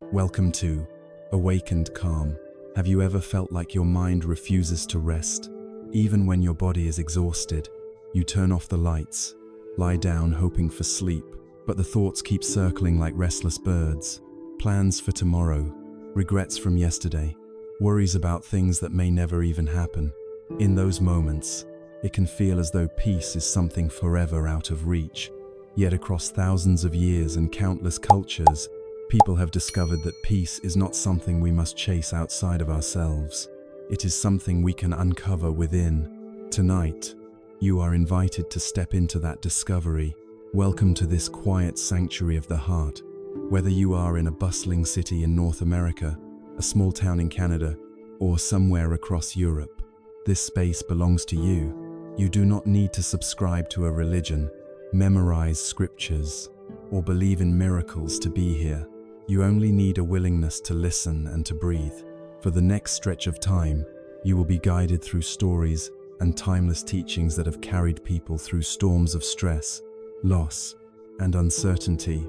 Welcome to Awakened Calm. Have you ever felt like your mind refuses to rest? Even when your body is exhausted, you turn off the lights, lie down hoping for sleep, but the thoughts keep circling like restless birds. Plans for tomorrow, regrets from yesterday, worries about things that may never even happen. In those moments, it can feel as though peace is something forever out of reach. Yet across thousands of years and countless cultures, people have discovered that peace is not something we must chase outside of ourselves. It is something we can uncover within. Tonight, you are invited to step into that discovery. Welcome to this quiet sanctuary of the heart. Whether you are in a bustling city in North America, a small town in Canada, or somewhere across Europe, this space belongs to you. You do not need to subscribe to a religion, memorize scriptures, or believe in miracles to be here. You only need a willingness to listen and to breathe. For the next stretch of time, you will be guided through stories and timeless teachings that have carried people through storms of stress, loss, and uncertainty.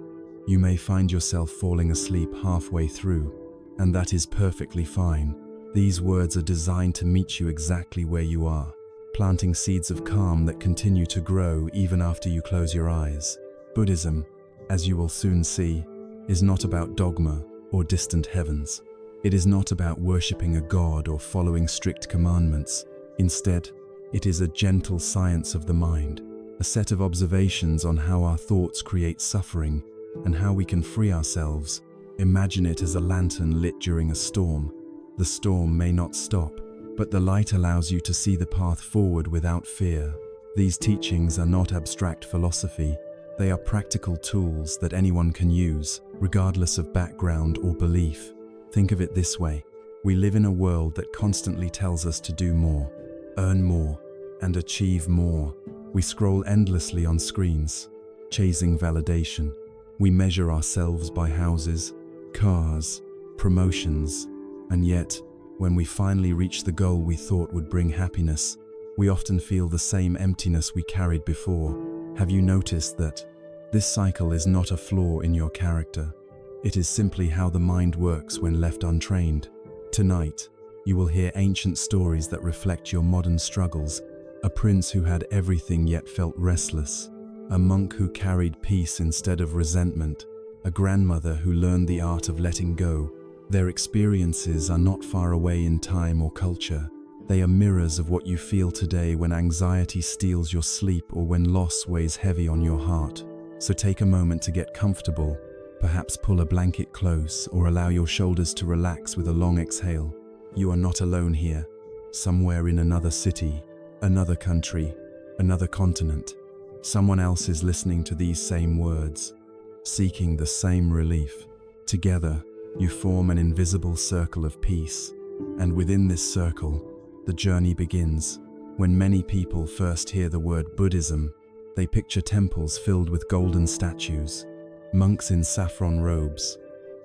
You may find yourself falling asleep halfway through, and that is perfectly fine. These words are designed to meet you exactly where you are, planting seeds of calm that continue to grow even after you close your eyes. Buddhism, as you will soon see, is not about dogma or distant heavens. It is not about worshipping a god or following strict commandments. Instead, it is a gentle science of the mind, a set of observations on how our thoughts create suffering and how we can free ourselves. Imagine it as a lantern lit during a storm. The storm may not stop, but the light allows you to see the path forward without fear. These teachings are not abstract philosophy. They are practical tools that anyone can use, regardless of background or belief. Think of it this way. We live in a world that constantly tells us to do more, earn more, and achieve more. We scroll endlessly on screens, chasing validation. We measure ourselves by houses, cars, promotions, and yet, when we finally reach the goal we thought would bring happiness, we often feel the same emptiness we carried before. Have you noticed that this cycle is not a flaw in your character? It is simply how the mind works when left untrained. Tonight, you will hear ancient stories that reflect your modern struggles. A prince who had everything yet felt restless. A monk who carried peace instead of resentment. A grandmother who learned the art of letting go. Their experiences are not far away in time or culture. They are mirrors of what you feel today when anxiety steals your sleep or when loss weighs heavy on your heart. So take a moment to get comfortable. Perhaps pull a blanket close or allow your shoulders to relax with a long exhale. You are not alone here. Somewhere in another city, another country, another continent, someone else is listening to these same words, seeking the same relief. Together, you form an invisible circle of peace. And within this circle, the journey begins. When many people first hear the word Buddhism, they picture temples filled with golden statues, monks in saffron robes,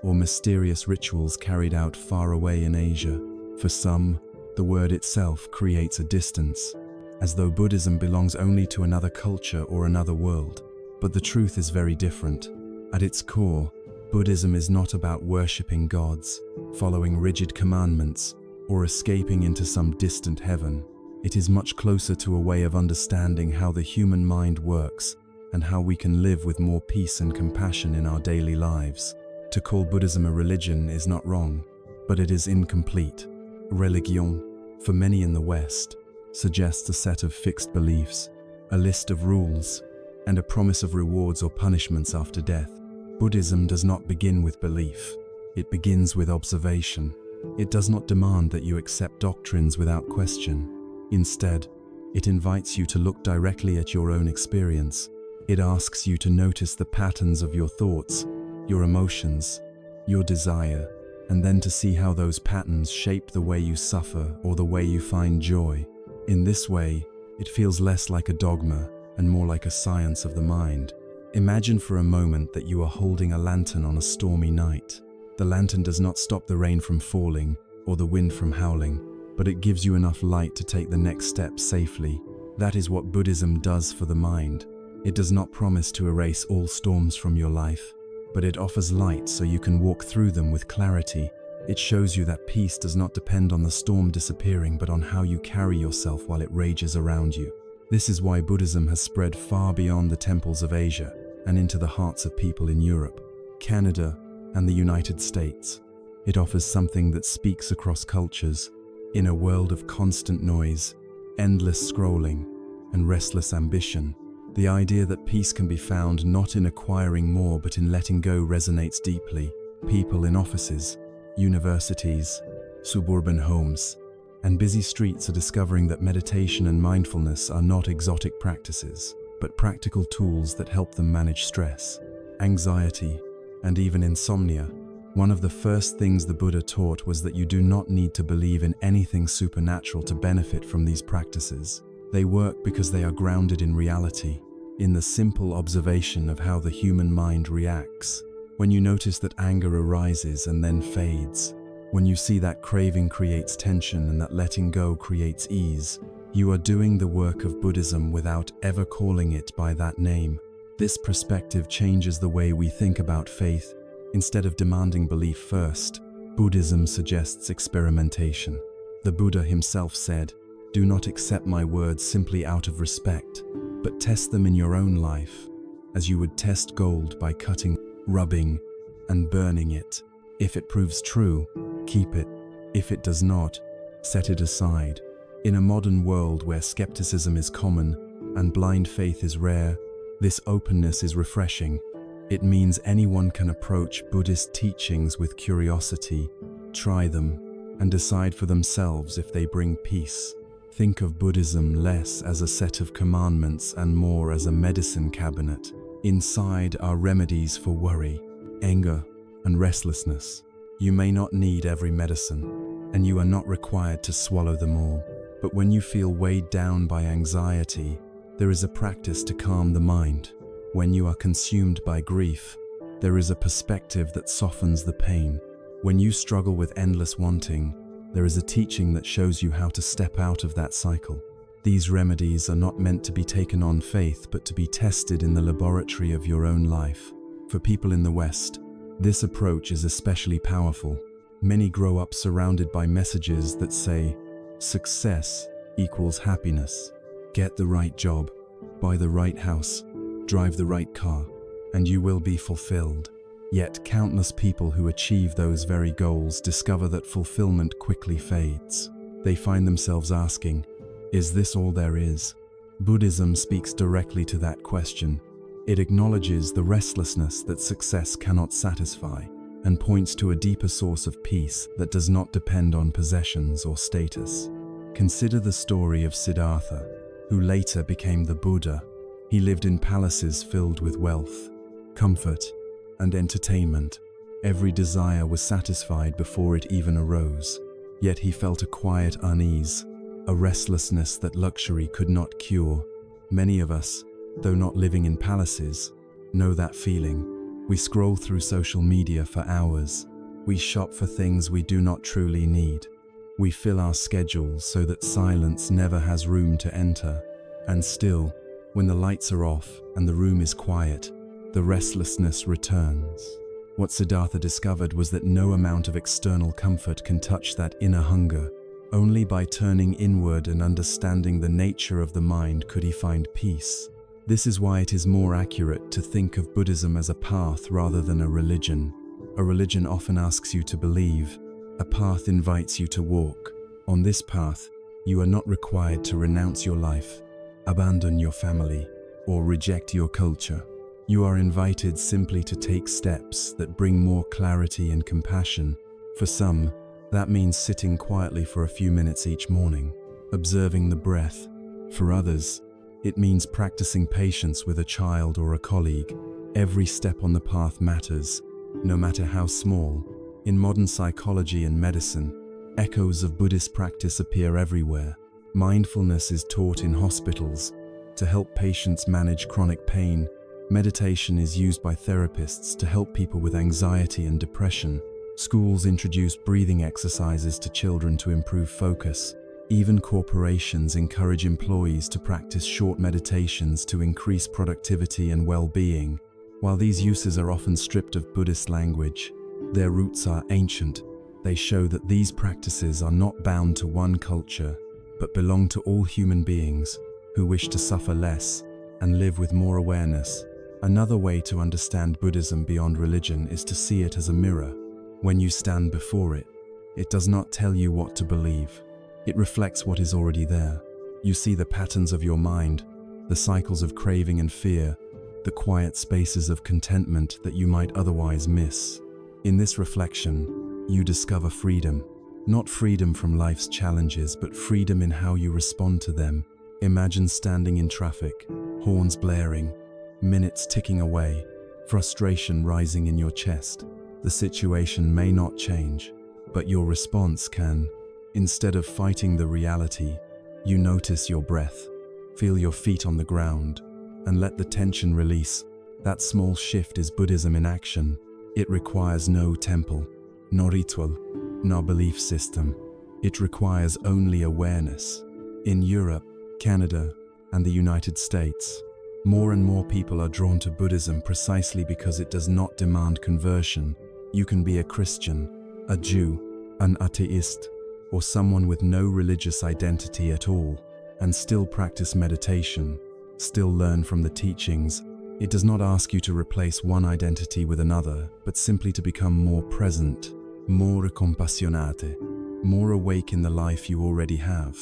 or mysterious rituals carried out far away in Asia. For some, the word itself creates a distance, as though Buddhism belongs only to another culture or another world. But the truth is very different. At its core, Buddhism is not about worshipping gods, following rigid commandments, or escaping into some distant heaven. It is much closer to a way of understanding how the human mind works and how we can live with more peace and compassion in our daily lives. To call Buddhism a religion is not wrong, but it is incomplete. Religion, for many in the West, suggests a set of fixed beliefs, a list of rules, and a promise of rewards or punishments after death. Buddhism does not begin with belief. It begins with observation. It does not demand that you accept doctrines without question. Instead, it invites you to look directly at your own experience. It asks you to notice the patterns of your thoughts, your emotions, your desire, and then to see how those patterns shape the way you suffer or the way you find joy. In this way, it feels less like a dogma and more like a science of the mind. Imagine for a moment that you are holding a lantern on a stormy night. The lantern does not stop the rain from falling or the wind from howling, but it gives you enough light to take the next step safely. That is what Buddhism does for the mind. It does not promise to erase all storms from your life, but it offers light so you can walk through them with clarity. It shows you that peace does not depend on the storm disappearing, but on how you carry yourself while it rages around you. This is why Buddhism has spread far beyond the temples of Asia and into the hearts of people in Europe, Canada, and the United States. It offers something that speaks across cultures. In a world of constant noise, endless scrolling, and restless ambition, the idea that peace can be found not in acquiring more but in letting go resonates deeply. People in offices, universities, suburban homes, and busy streets are discovering that meditation and mindfulness are not exotic practices, but practical tools that help them manage stress, anxiety, and even insomnia. One of the first things the Buddha taught was that you do not need to believe in anything supernatural to benefit from these practices. They work because they are grounded in reality, in the simple observation of how the human mind reacts. When you notice that anger arises and then fades, when you see that craving creates tension and that letting go creates ease, you are doing the work of Buddhism without ever calling it by that name. This perspective changes the way we think about faith. Instead of demanding belief first, Buddhism suggests experimentation. The Buddha himself said, "Do not accept my words simply out of respect, but test them in your own life, as you would test gold by cutting, rubbing, and burning it. If it proves true, keep it. If it does not, set it aside." In a modern world where skepticism is common and blind faith is rare, this openness is refreshing. It means anyone can approach Buddhist teachings with curiosity, try them, and decide for themselves if they bring peace. Think of Buddhism less as a set of commandments and more as a medicine cabinet. Inside are remedies for worry, anger, and restlessness. You may not need every medicine, and you are not required to swallow them all. But when you feel weighed down by anxiety, there is a practice to calm the mind. When you are consumed by grief, there is a perspective that softens the pain. When you struggle with endless wanting, there is a teaching that shows you how to step out of that cycle. These remedies are not meant to be taken on faith, but to be tested in the laboratory of your own life. For people in the West, this approach is especially powerful. Many grow up surrounded by messages that say, success equals happiness. Get the right job, buy the right house, drive the right car, and you will be fulfilled. Yet countless people who achieve those very goals discover that fulfillment quickly fades. They find themselves asking, is this all there is? Buddhism speaks directly to that question. It acknowledges the restlessness that success cannot satisfy and points to a deeper source of peace that does not depend on possessions or status. Consider the story of Siddhartha, who later became the Buddha. He lived in palaces filled with wealth, comfort, and entertainment. Every desire was satisfied before it even arose. Yet he felt a quiet unease, a restlessness that luxury could not cure. Many of us, though not living in palaces, know that feeling. We scroll through social media for hours. We shop for things we do not truly need. We fill our schedules so that silence never has room to enter. And still, when the lights are off and the room is quiet, the restlessness returns. What Siddhartha discovered was that no amount of external comfort can touch that inner hunger. Only by turning inward and understanding the nature of the mind could he find peace. This is why it is more accurate to think of Buddhism as a path rather than a religion. A religion often asks you to believe. A path invites you to walk. On this path, you are not required to renounce your life, abandon your family, or reject your culture. You are invited simply to take steps that bring more clarity and compassion. For some, that means sitting quietly for a few minutes each morning, observing the breath. For others, it means practicing patience with a child or a colleague. Every step on the path matters, no matter how small. In modern psychology and medicine, echoes of Buddhist practice appear everywhere. Mindfulness is taught in hospitals to help patients manage chronic pain. Meditation is used by therapists to help people with anxiety and depression. Schools introduce breathing exercises to children to improve focus. Even corporations encourage employees to practice short meditations to increase productivity and well-being. While these uses are often stripped of Buddhist language, their roots are ancient. They show that these practices are not bound to one culture, but belong to all human beings who wish to suffer less and live with more awareness. Another way to understand Buddhism beyond religion is to see it as a mirror. When you stand before it, it does not tell you what to believe. It reflects what is already there. You see the patterns of your mind, the cycles of craving and fear, the quiet spaces of contentment that you might otherwise miss. In this reflection, you discover freedom. Not freedom from life's challenges, but freedom in how you respond to them. Imagine standing in traffic, horns blaring, minutes ticking away, frustration rising in your chest. The situation may not change, but your response can. Instead of fighting the reality, you notice your breath, feel your feet on the ground, and let the tension release. That small shift is Buddhism in action. It requires no temple, no ritual, no belief system. It requires only awareness. In Europe, Canada, and the United States, more and more people are drawn to Buddhism precisely because it does not demand conversion. You can be a Christian, a Jew, an atheist, or someone with no religious identity at all, and still practice meditation, still learn from the teachings. It does not ask you to replace one identity with another, but simply to become more present, more compassionate, more awake in the life you already have.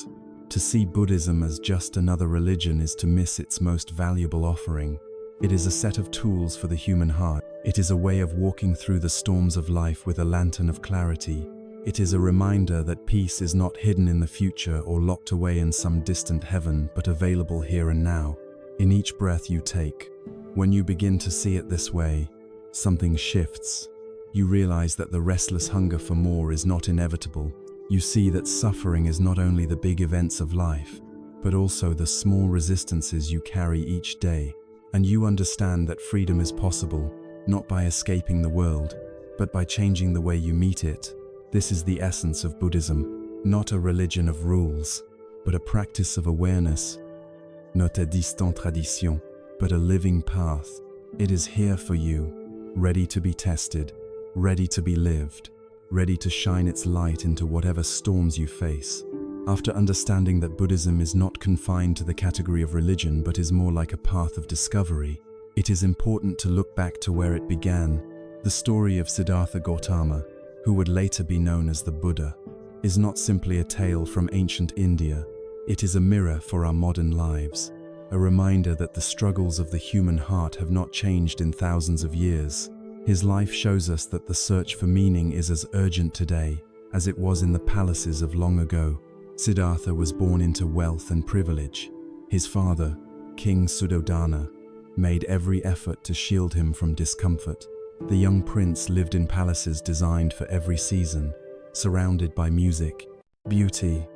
To see Buddhism as just another religion is to miss its most valuable offering. It is a set of tools for the human heart. It is a way of walking through the storms of life with a lantern of clarity. It is a reminder that peace is not hidden in the future or locked away in some distant heaven, but available here and now, in each breath you take. When you begin to see it this way, something shifts. You realize that the restless hunger for more is not inevitable. You see that suffering is not only the big events of life, but also the small resistances you carry each day. And you understand that freedom is possible, not by escaping the world, but by changing the way you meet it. This is the essence of Buddhism, not a religion of rules, but a practice of awareness. Not a distant tradition, but a living path. It is here for you, ready to be tested, ready to be lived, ready to shine its light into whatever storms you face. After understanding that Buddhism is not confined to the category of religion but is more like a path of discovery, it is important to look back to where it began. The story of Siddhartha Gautama, who would later be known as the Buddha, is not simply a tale from ancient India. It is a mirror for our modern lives, a reminder that the struggles of the human heart have not changed in thousands of years. His life shows us that the search for meaning is as urgent today as it was in the palaces of long ago. Siddhartha was born into wealth and privilege. His father, King Suddhodana, made every effort to shield him from discomfort. The young prince lived in palaces designed for every season, surrounded by music, beauty,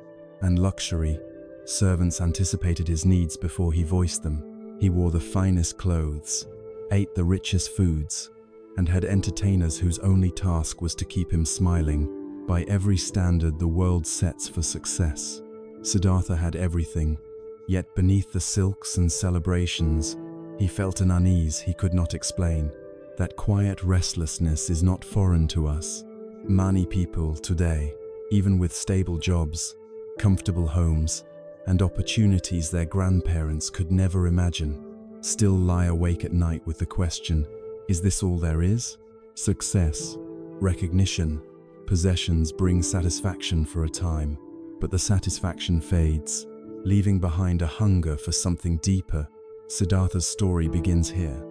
and luxury. Servants anticipated his needs before he voiced them. He wore the finest clothes, ate the richest foods, and had entertainers whose only task was to keep him smiling. By every standard the world sets for success, Siddhartha had everything. Yet beneath the silks and celebrations, he felt an unease he could not explain. That quiet restlessness is not foreign to us. Many people today, even with stable jobs, comfortable homes, and opportunities their grandparents could never imagine, still lie awake at night with the question, is this all there is? Success, recognition, possessions bring satisfaction for a time, but the satisfaction fades, leaving behind a hunger for something deeper. Siddhartha's story begins here,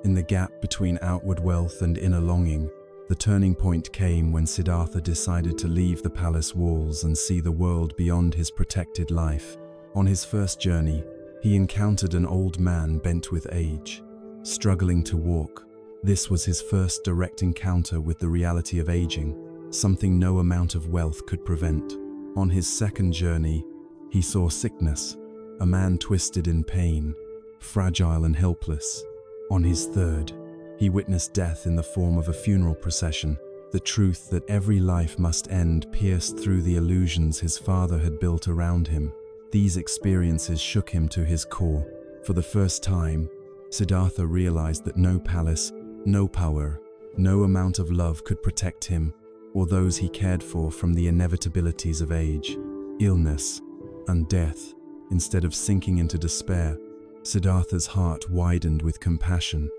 in the gap between outward wealth and inner longing. The turning point came when Siddhartha decided to leave the palace walls and see the world beyond his protected life. On his first journey, he encountered an old man bent with age, struggling to walk. This was his first direct encounter with the reality of aging, something no amount of wealth could prevent. On his second journey, he saw sickness, a man twisted in pain, fragile and helpless. On his third, he witnessed death in the form of a funeral procession. The truth that every life must end pierced through the illusions his father had built around him. These experiences shook him to his core. For the first time, Siddhartha realized that no palace, no power, no amount of love could protect him or those he cared for from the inevitabilities of age, illness, and death. Instead of sinking into despair, Siddhartha's heart widened with compassion.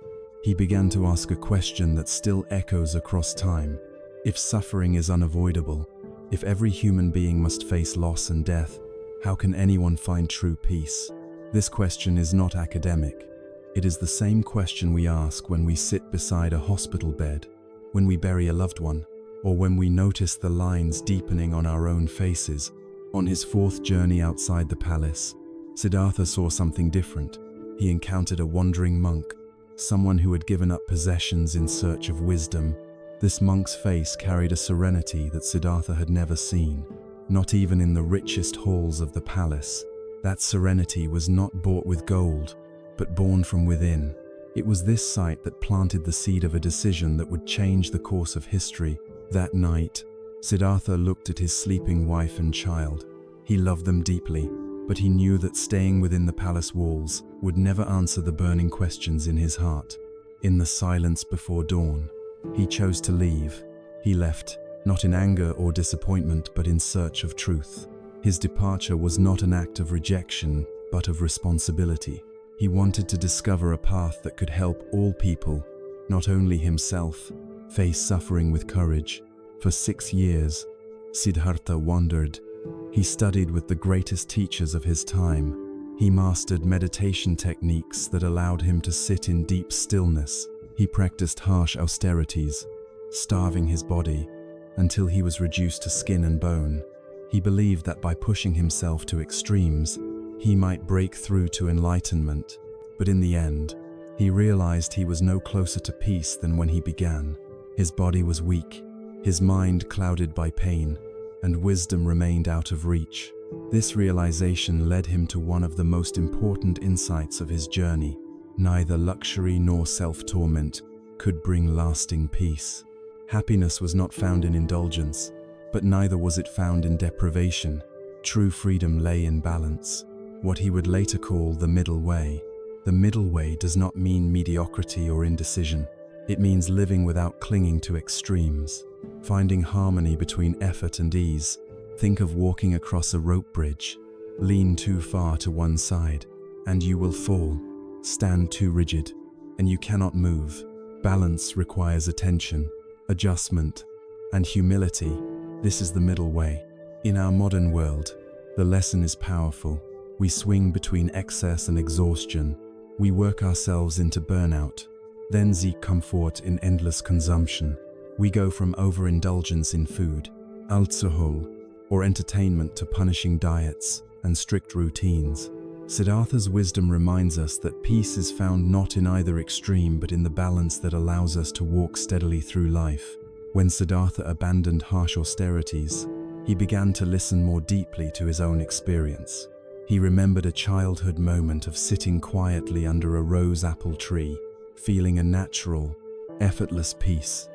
He began to ask a question that still echoes across time. If suffering is unavoidable, if every human being must face loss and death, how can anyone find true peace? This question is not academic. It is the same question we ask when we sit beside a hospital bed, when we bury a loved one, or when we notice the lines deepening on our own faces. On his fourth journey outside the palace, Siddhartha saw something different. He encountered a wandering monk, someone who had given up possessions in search of wisdom. This monk's face carried a serenity that Siddhartha had never seen, not even in the richest halls of the palace. That serenity was not bought with gold, but born from within. It was this sight that planted the seed of a decision that would change the course of history. That night, Siddhartha looked at his sleeping wife and child. He loved them deeply, but he knew that staying within the palace walls would never answer the burning questions in his heart. In the silence before dawn, he chose to leave. He left, not in anger or disappointment, but in search of truth. His departure was not an act of rejection, but of responsibility. He wanted to discover a path that could help all people, not only himself, face suffering with courage. For 6 years, Siddhartha wandered. He studied with the greatest teachers of his time. He mastered meditation techniques that allowed him to sit in deep stillness. He practiced harsh austerities, starving his body until he was reduced to skin and bone. He believed that by pushing himself to extremes, he might break through to enlightenment. But in the end, he realized he was no closer to peace than when he began. His body was weak, his mind clouded by pain, and wisdom remained out of reach. This realization led him to one of the most important insights of his journey. Neither luxury nor self-torment could bring lasting peace. Happiness was not found in indulgence, but neither was it found in deprivation. True freedom lay in balance, what he would later call the middle way. The middle way does not mean mediocrity or indecision. It means living without clinging to extremes, finding harmony between effort and ease. Think of walking across a rope bridge. Lean too far to one side, and you will fall. Stand too rigid, and you cannot move. Balance requires attention, adjustment, and humility. This is the middle way. In our modern world, the lesson is powerful. We swing between excess and exhaustion. We work ourselves into burnout, then seek comfort in endless consumption. We go from overindulgence in food, alcohol, or entertainment to punishing diets and strict routines. Siddhartha's wisdom reminds us that peace is found not in either extreme but in the balance that allows us to walk steadily through life. When Siddhartha abandoned harsh austerities, he began to listen more deeply to his own experience. He remembered a childhood moment of sitting quietly under a rose apple tree, feeling a natural, effortless peace.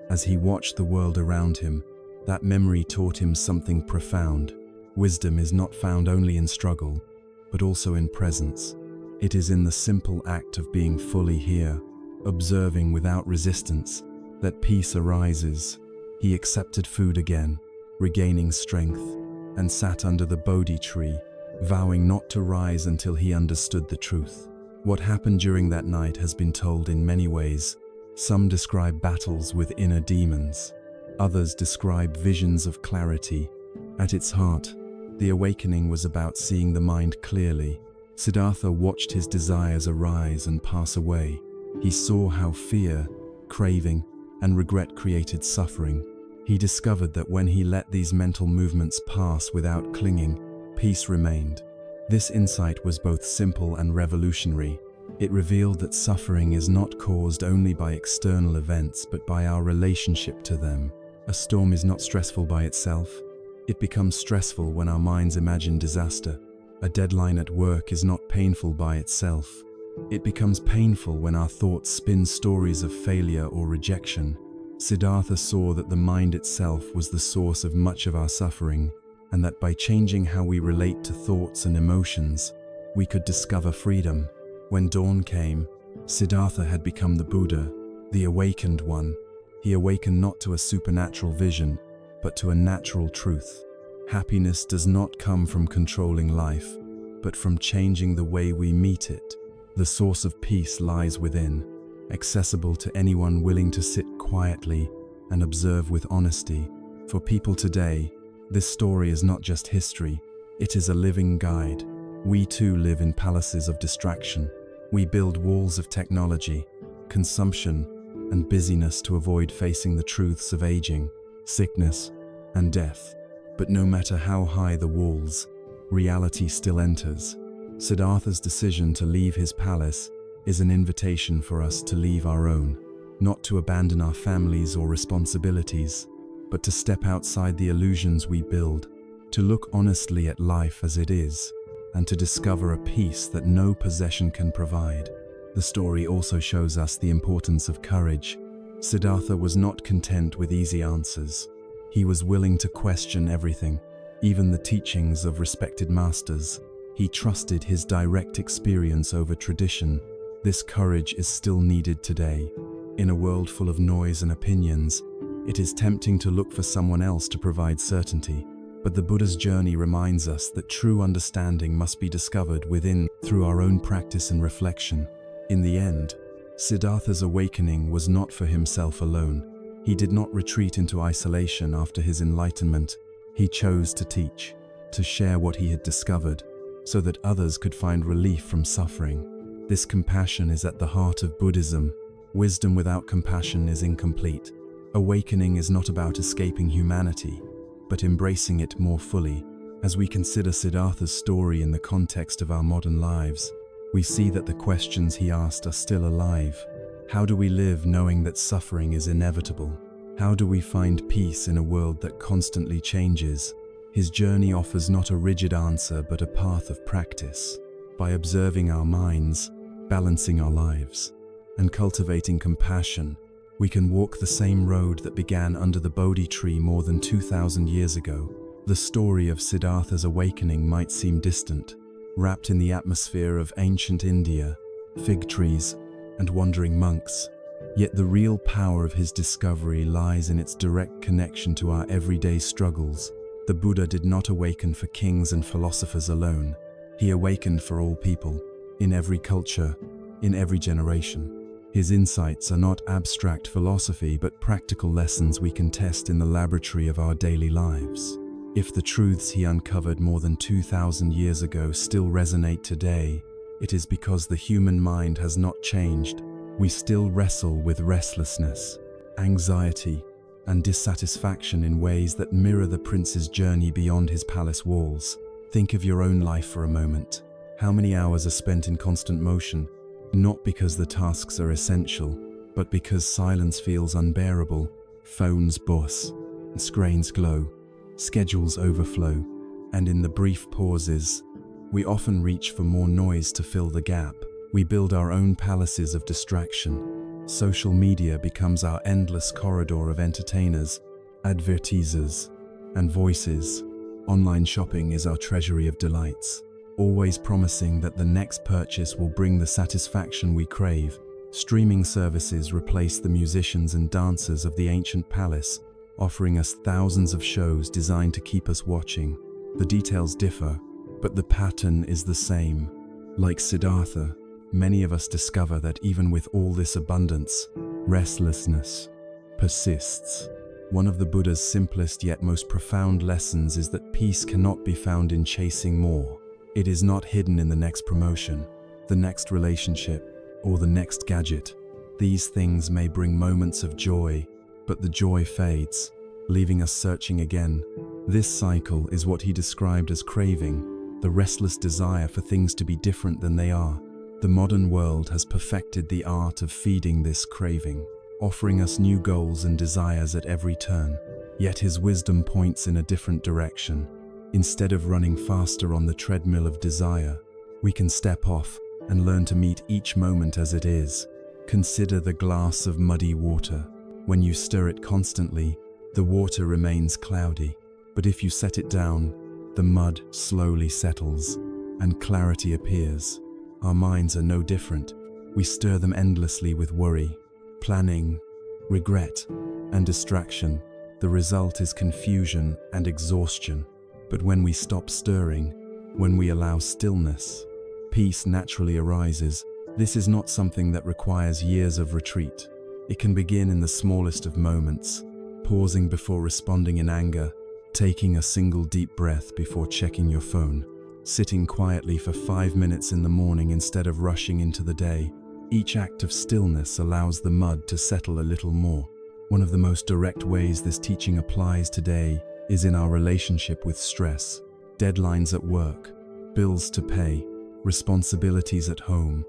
As he watched the world around him, that memory taught him something profound. Wisdom is not found only in struggle, but also in presence. It is in the simple act of being fully here, observing without resistance, that peace arises. He accepted food again, regaining strength, and sat under the Bodhi tree, vowing not to rise until he understood the truth. What happened during that night has been told in many ways. Some describe battles with inner demons. Others describe visions of clarity. At its heart, the awakening was about seeing the mind clearly. Siddhartha watched his desires arise and pass away. He saw how fear, craving, and regret created suffering. He discovered that when he let these mental movements pass without clinging, peace remained. This insight was both simple and revolutionary. It revealed that suffering is not caused only by external events but by our relationship to them. A storm is not stressful by itself. It becomes stressful when our minds imagine disaster. A deadline at work is not painful by itself. It becomes painful when our thoughts spin stories of failure or rejection. Siddhartha saw that the mind itself was the source of much of our suffering, and that by changing how we relate to thoughts and emotions, we could discover freedom. When dawn came, Siddhartha had become the Buddha, the awakened one. He awakened not to a supernatural vision, but to a natural truth. Happiness does not come from controlling life, but from changing the way we meet it. The source of peace lies within, accessible to anyone willing to sit quietly and observe with honesty. For people today, this story is not just history, it is a living guide. We too live in palaces of distraction. We build walls of technology, consumption, and busyness to avoid facing the truths of aging, sickness, and death. But no matter how high the walls, reality still enters. Siddhartha's decision to leave his palace is an invitation for us to leave our own, not to abandon our families or responsibilities, but to step outside the illusions we build, to look honestly at life as it is, and to discover a peace that no possession can provide. The story also shows us the importance of courage. Siddhartha was not content with easy answers. He was willing to question everything, even the teachings of respected masters. He trusted his direct experience over tradition. This courage is still needed today. In a world full of noise and opinions, it is tempting to look for someone else to provide certainty. But the Buddha's journey reminds us that true understanding must be discovered within through our own practice and reflection. In the end, Siddhartha's awakening was not for himself alone. He did not retreat into isolation after his enlightenment. He chose to teach, to share what he had discovered, so that others could find relief from suffering. This compassion is at the heart of Buddhism. Wisdom without compassion is incomplete. Awakening is not about escaping humanity, but embracing it more fully. As we consider Siddhartha's story in the context of our modern lives, we see that the questions he asked are still alive. How do we live knowing that suffering is inevitable? How do we find peace in a world that constantly changes? His journey offers not a rigid answer, but a path of practice. By observing our minds, balancing our lives, and cultivating compassion, we can walk the same road that began under the Bodhi tree more than 2,000 years ago. The story of Siddhartha's awakening might seem distant, wrapped in the atmosphere of ancient India, fig trees, and wandering monks. Yet the real power of his discovery lies in its direct connection to our everyday struggles. The Buddha did not awaken for kings and philosophers alone. He awakened for all people, in every culture, in every generation. His insights are not abstract philosophy, but practical lessons we can test in the laboratory of our daily lives. If the truths he uncovered more than 2,000 years ago still resonate today, it is because the human mind has not changed. We still wrestle with restlessness, anxiety, and dissatisfaction in ways that mirror the prince's journey beyond his palace walls. Think of your own life for a moment. How many hours are spent in constant motion? Not because the tasks are essential, but because silence feels unbearable. Phones buzz, screens glow, schedules overflow, and in the brief pauses, we often reach for more noise to fill the gap. We build our own palaces of distraction. Social media becomes our endless corridor of entertainers, advertisers, and voices. Online shopping is our treasury of delights, always promising that the next purchase will bring the satisfaction we crave. Streaming services replace the musicians and dancers of the ancient palace, offering us thousands of shows designed to keep us watching. The details differ, but the pattern is the same. Like Siddhartha, many of us discover that even with all this abundance, restlessness persists. One of the Buddha's simplest yet most profound lessons is that peace cannot be found in chasing more. It is not hidden in the next promotion, the next relationship, or the next gadget. These things may bring moments of joy, but the joy fades, leaving us searching again. This cycle is what he described as craving, the restless desire for things to be different than they are. The modern world has perfected the art of feeding this craving, offering us new goals and desires at every turn. Yet his wisdom points in a different direction. Instead of running faster on the treadmill of desire, we can step off and learn to meet each moment as it is. Consider the glass of muddy water. When you stir it constantly, the water remains cloudy. But if you set it down, the mud slowly settles and clarity appears. Our minds are no different. We stir them endlessly with worry, planning, regret, and distraction. The result is confusion and exhaustion. But when we stop stirring, when we allow stillness, peace naturally arises. This is not something that requires years of retreat. It can begin in the smallest of moments, pausing before responding in anger, taking a single deep breath before checking your phone, sitting quietly for 5 minutes in the morning instead of rushing into the day. Each act of stillness allows the mud to settle a little more. One of the most direct ways this teaching applies today is in our relationship with stress. Deadlines at work, bills to pay, responsibilities at home,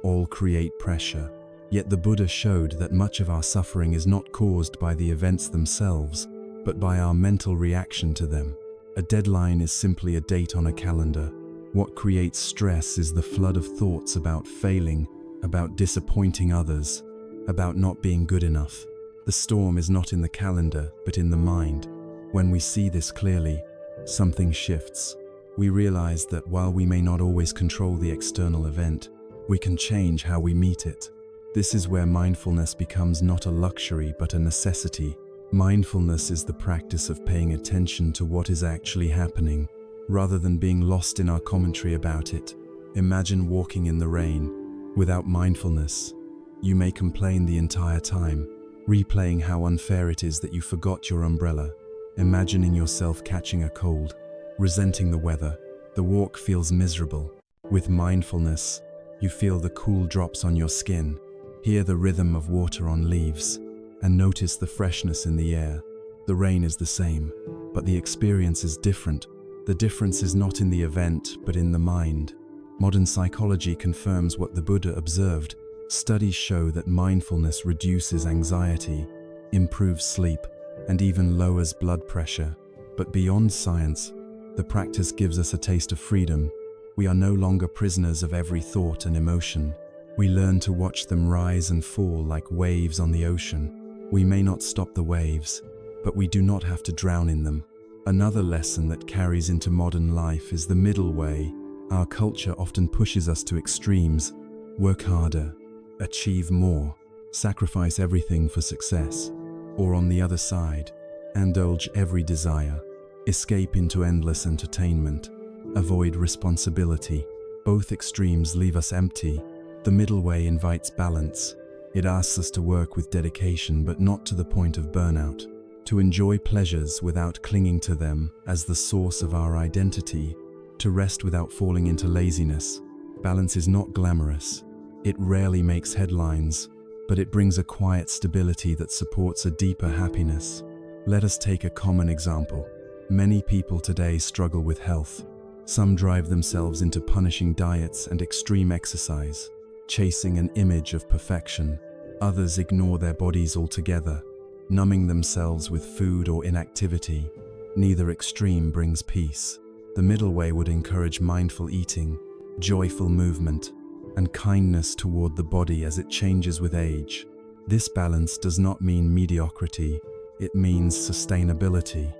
all create pressure. Yet the Buddha showed that much of our suffering is not caused by the events themselves, but by our mental reaction to them. A deadline is simply a date on a calendar. What creates stress is the flood of thoughts about failing, about disappointing others, about not being good enough. The storm is not in the calendar, but in the mind. When we see this clearly, something shifts. We realize that while we may not always control the external event, we can change how we meet it. This is where mindfulness becomes not a luxury but a necessity. Mindfulness is the practice of paying attention to what is actually happening, rather than being lost in our commentary about it. Imagine walking in the rain. Without mindfulness, you may complain the entire time, replaying how unfair it is that you forgot your umbrella, imagining yourself catching a cold, resenting the weather. The walk feels miserable. With mindfulness, you feel the cool drops on your skin, hear the rhythm of water on leaves, and notice the freshness in the air. The rain is the same, but the experience is different. The difference is not in the event, but in the mind. Modern psychology confirms what the Buddha observed. Studies show that mindfulness reduces anxiety, improves sleep, and even lowers blood pressure. But beyond science, the practice gives us a taste of freedom. We are no longer prisoners of every thought and emotion. We learn to watch them rise and fall like waves on the ocean. We may not stop the waves, but we do not have to drown in them. Another lesson that carries into modern life is the middle way. Our culture often pushes us to extremes: work harder, achieve more, sacrifice everything for success. Or on the other side, indulge every desire, escape into endless entertainment, avoid responsibility. Both extremes leave us empty. The middle way invites balance. It asks us to work with dedication, but not to the point of burnout. To enjoy pleasures without clinging to them as the source of our identity. To rest without falling into laziness. Balance is not glamorous. It rarely makes headlines, but it brings a quiet stability that supports a deeper happiness. Let us take a common example. Many people today struggle with health. Some drive themselves into punishing diets and extreme exercise, chasing an image of perfection. Others ignore their bodies altogether, numbing themselves with food or inactivity. Neither extreme brings peace. The middle way would encourage mindful eating, joyful movement, and kindness toward the body as it changes with age. This balance does not mean mediocrity, it means sustainability.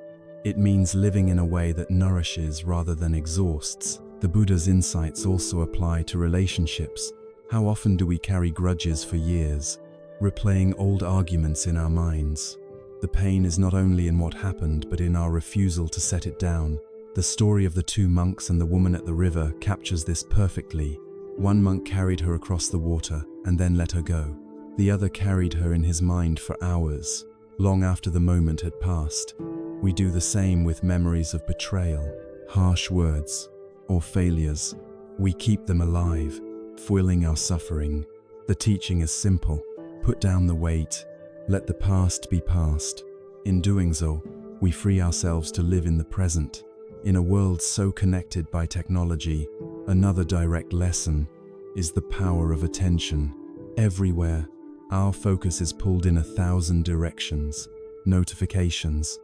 It means living in a way that nourishes rather than exhausts. The Buddha's insights also apply to relationships. How often do we carry grudges for years, replaying old arguments in our minds? The pain is not only in what happened, but in our refusal to set it down. The story of the two monks and the woman at the river captures this perfectly. One monk carried her across the water and then let her go. The other carried her in his mind for hours, long after the moment had passed. We do the same with memories of betrayal, harsh words, or failures. We keep them alive, fueling our suffering. The teaching is simple. Put down the weight. Let the past be past. In doing so, we free ourselves to live in the present. In a world so connected by technology, another direct lesson is the power of attention. Everywhere, our focus is pulled in 1,000 directions. Notifications,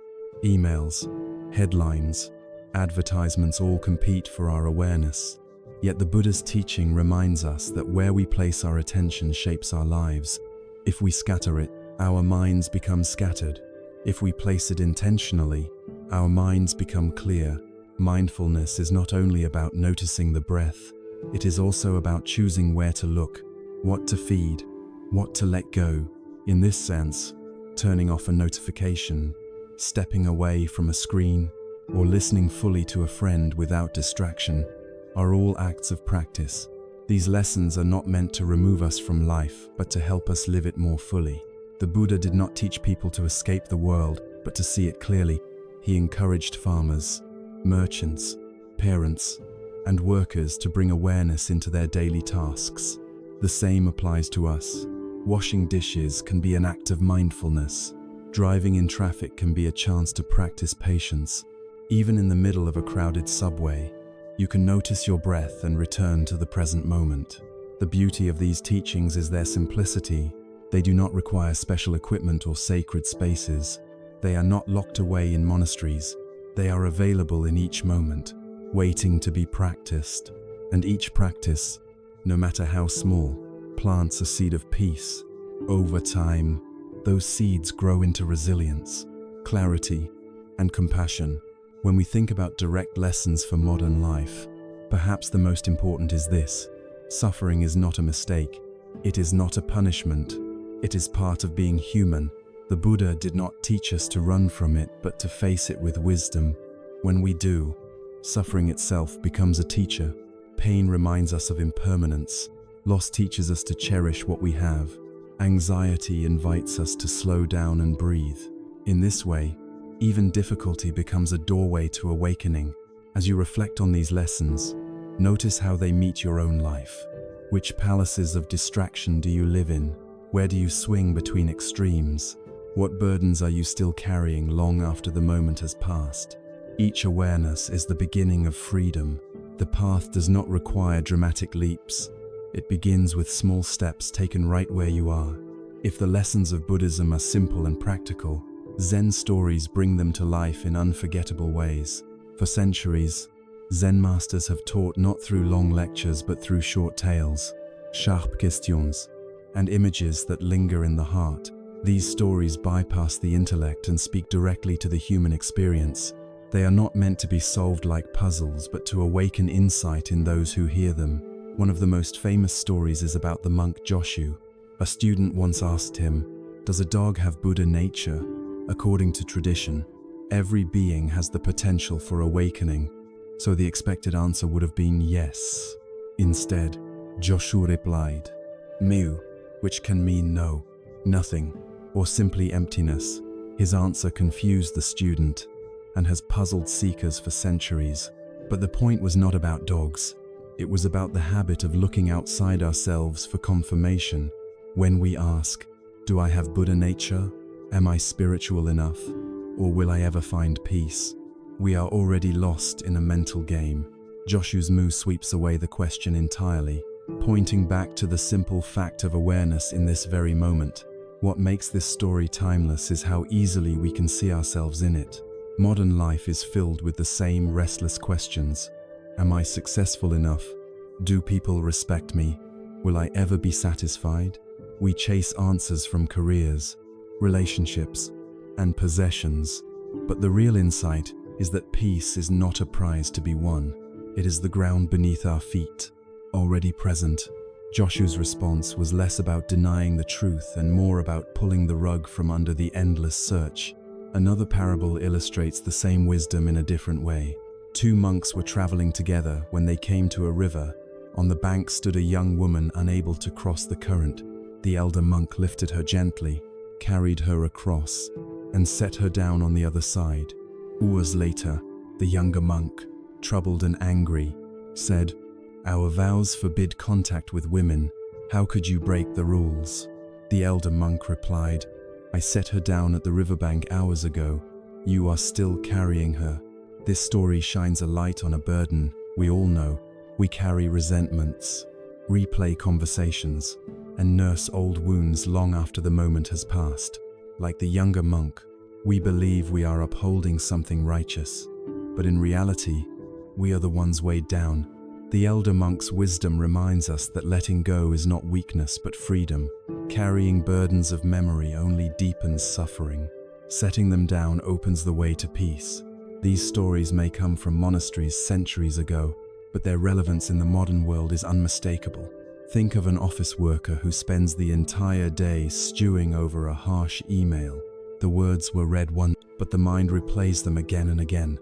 emails, headlines, advertisements all compete for our awareness. Yet the Buddha's teaching reminds us that where we place our attention shapes our lives. If we scatter it, our minds become scattered. If we place it intentionally, our minds become clear. Mindfulness is not only about noticing the breath, it is also about choosing where to look, what to feed, what to let go. In this sense, turning off a notification, stepping away from a screen, or listening fully to a friend without distraction are all acts of practice. These lessons are not meant to remove us from life, but to help us live it more fully. The Buddha did not teach people to escape the world, but to see it clearly. He encouraged farmers, merchants, parents, and workers to bring awareness into their daily tasks. The same applies to us. Washing dishes can be an act of mindfulness. Driving in traffic can be a chance to practice patience. Even in the middle of a crowded subway, you can notice your breath and return to the present moment. The beauty of these teachings is their simplicity. They do not require special equipment or sacred spaces. They are not locked away in monasteries. They are available in each moment, waiting to be practiced. And each practice, no matter how small, plants a seed of peace. Over time, those seeds grow into resilience, clarity, and compassion. When we think about direct lessons for modern life, perhaps the most important is this: suffering is not a mistake. It is not a punishment. It is part of being human. The Buddha did not teach us to run from it, but to face it with wisdom. When we do, suffering itself becomes a teacher. Pain reminds us of impermanence. Loss teaches us to cherish what we have. Anxiety invites us to slow down and breathe. In this way, even difficulty becomes a doorway to awakening. As you reflect on these lessons, notice how they meet your own life. Which palaces of distraction do you live in? Where do you swing between extremes? What burdens are you still carrying long after the moment has passed? Each awareness is the beginning of freedom. The path does not require dramatic leaps. It begins with small steps taken right where you are. If the lessons of Buddhism are simple and practical, Zen stories bring them to life in unforgettable ways. For centuries, Zen masters have taught not through long lectures but through short tales, sharp questions, and images that linger in the heart. These stories bypass the intellect and speak directly to the human experience. They are not meant to be solved like puzzles, but to awaken insight in those who hear them. One of the most famous stories is about the monk Joshu. A student once asked him, "Does a dog have Buddha nature?" According to tradition, every being has the potential for awakening, so the expected answer would have been yes. Instead, Joshu replied, "Mu," which can mean no, nothing, or simply emptiness. His answer confused the student and has puzzled seekers for centuries. But the point was not about dogs. It was about the habit of looking outside ourselves for confirmation. When we ask, "Do I have Buddha nature? Am I spiritual enough? Or will I ever find peace?" we are already lost in a mental game. Joshu's Mu sweeps away the question entirely, pointing back to the simple fact of awareness in this very moment. What makes this story timeless is how easily we can see ourselves in it. Modern life is filled with the same restless questions. Am I successful enough? Do people respect me? Will I ever be satisfied? We chase answers from careers, relationships, and possessions. But the real insight is that peace is not a prize to be won. It is the ground beneath our feet, already present. Joshu's response was less about denying the truth and more about pulling the rug from under the endless search. Another parable illustrates the same wisdom in a different way. Two monks were traveling together when they came to a river. On the bank stood a young woman unable to cross the current. The elder monk lifted her gently, carried her across, and set her down on the other side. Hours later, the younger monk, troubled and angry, said, "Our vows forbid contact with women. How could you break the rules?" The elder monk replied, "I set her down at the riverbank hours ago. You are still carrying her." This story shines a light on a burden we all know. We carry resentments, replay conversations, and nurse old wounds long after the moment has passed. Like the younger monk, we believe we are upholding something righteous, but in reality, we are the ones weighed down. The elder monk's wisdom reminds us that letting go is not weakness but freedom. Carrying burdens of memory only deepens suffering. Setting them down opens the way to peace. These stories may come from monasteries centuries ago, but their relevance in the modern world is unmistakable. Think of an office worker who spends the entire day stewing over a harsh email. The words were read once, but the mind replays them again and again,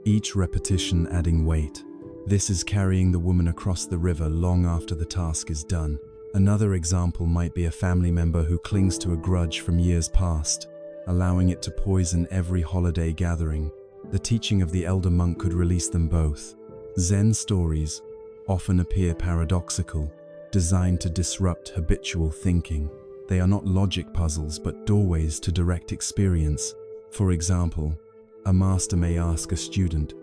each repetition adding weight. This is carrying the woman across the river long after the task is done. Another example might be a family member who clings to a grudge from years past, allowing it to poison every holiday gathering. The teaching of the elder monk could release them both. Zen stories often appear paradoxical, designed to disrupt habitual thinking. They are not logic puzzles, but doorways to direct experience. For example, a master may ask a student,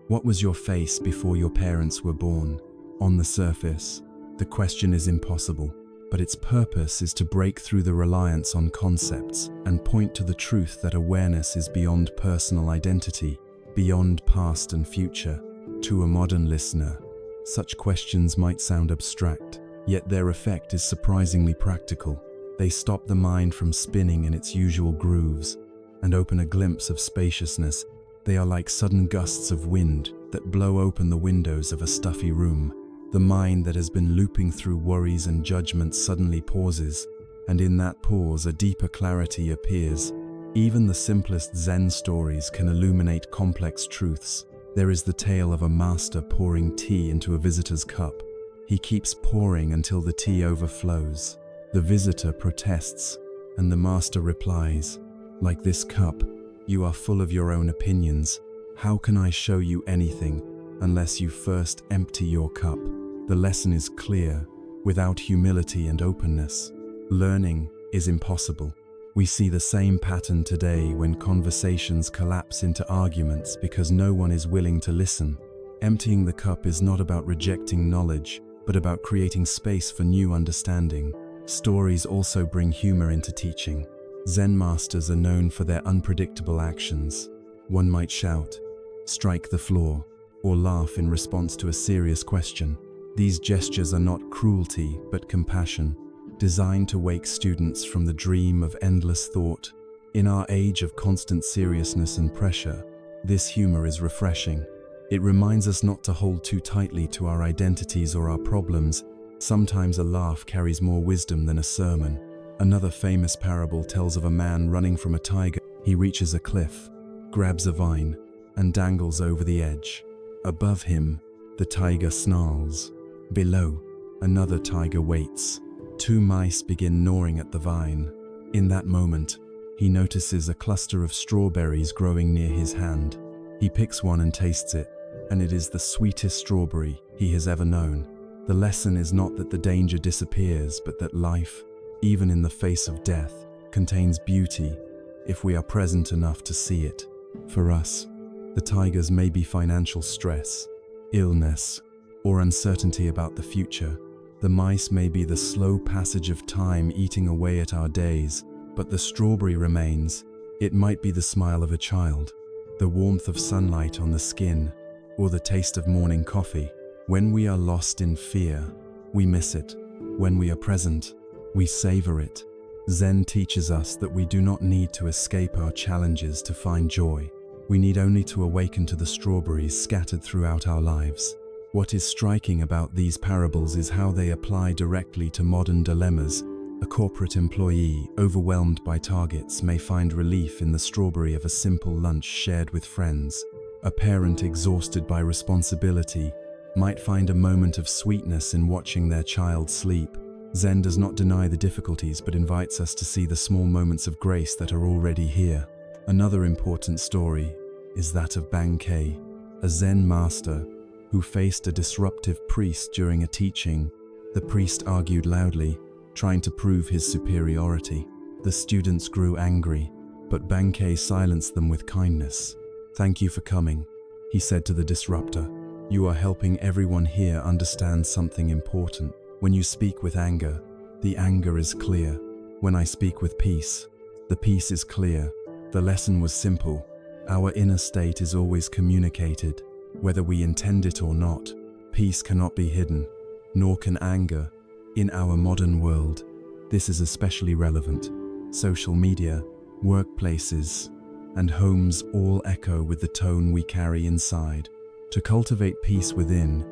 "What was your face before your parents were born?" On the surface, the question is impossible, but its purpose is to break through the reliance on concepts and point to the truth that awareness is beyond personal identity, beyond past and future. To a modern listener, such questions might sound abstract, yet their effect is surprisingly practical. They stop the mind from spinning in its usual grooves and open a glimpse of spaciousness. They are like sudden gusts of wind that blow open the windows of a stuffy room. The mind that has been looping through worries and judgments suddenly pauses, and in that pause a deeper clarity appears. Even the simplest Zen stories can illuminate complex truths. There is the tale of a master pouring tea into a visitor's cup. He keeps pouring until the tea overflows. The visitor protests, and the master replies, "Like this cup, you are full of your own opinions. How can I show you anything unless you first empty your cup?" The lesson is clear. Without humility and openness, learning is impossible. We see the same pattern today when conversations collapse into arguments because no one is willing to listen. Emptying the cup is not about rejecting knowledge, but about creating space for new understanding. Stories also bring humor into teaching. Zen masters are known for their unpredictable actions. One might shout, strike the floor, or laugh in response to a serious question. These gestures are not cruelty, but compassion, designed to wake students from the dream of endless thought. In our age of constant seriousness and pressure, this humor is refreshing. It reminds us not to hold too tightly to our identities or our problems. Sometimes a laugh carries more wisdom than a sermon. Another famous parable tells of a man running from a tiger. He reaches a cliff, grabs a vine, and dangles over the edge. Above him, the tiger snarls. Below, another tiger waits. Two mice begin gnawing at the vine. In that moment, he notices a cluster of strawberries growing near his hand. He picks one and tastes it, and it is the sweetest strawberry he has ever known. The lesson is not that the danger disappears, but that life, even in the face of death, contains beauty if we are present enough to see it. For us, the tigers may be financial stress, illness, or uncertainty about the future. The mice may be the slow passage of time eating away at our days, but the strawberry remains. It might be the smile of a child, the warmth of sunlight on the skin, or the taste of morning coffee. When we are lost in fear, we miss it. When we are present, we savor it. Zen teaches us that we do not need to escape our challenges to find joy. We need only to awaken to the strawberries scattered throughout our lives. What is striking about these parables is how they apply directly to modern dilemmas. A corporate employee, overwhelmed by targets, may find relief in the strawberry of a simple lunch shared with friends. A parent exhausted by responsibility might find a moment of sweetness in watching their child sleep. Zen does not deny the difficulties, but invites us to see the small moments of grace that are already here. Another important story is that of Bankei, a Zen master who faced a disruptive priest during a teaching. The priest argued loudly, trying to prove his superiority. The students grew angry, but Bankei silenced them with kindness. "Thank you for coming," he said to the disruptor. "You are helping everyone here understand something important. When you speak with anger, the anger is clear. When I speak with peace, the peace is clear." The lesson was simple. Our inner state is always communicated, whether we intend it or not. Peace cannot be hidden, nor can anger. In our modern world, this is especially relevant. Social media, workplaces, and homes all echo with the tone we carry inside. To cultivate peace within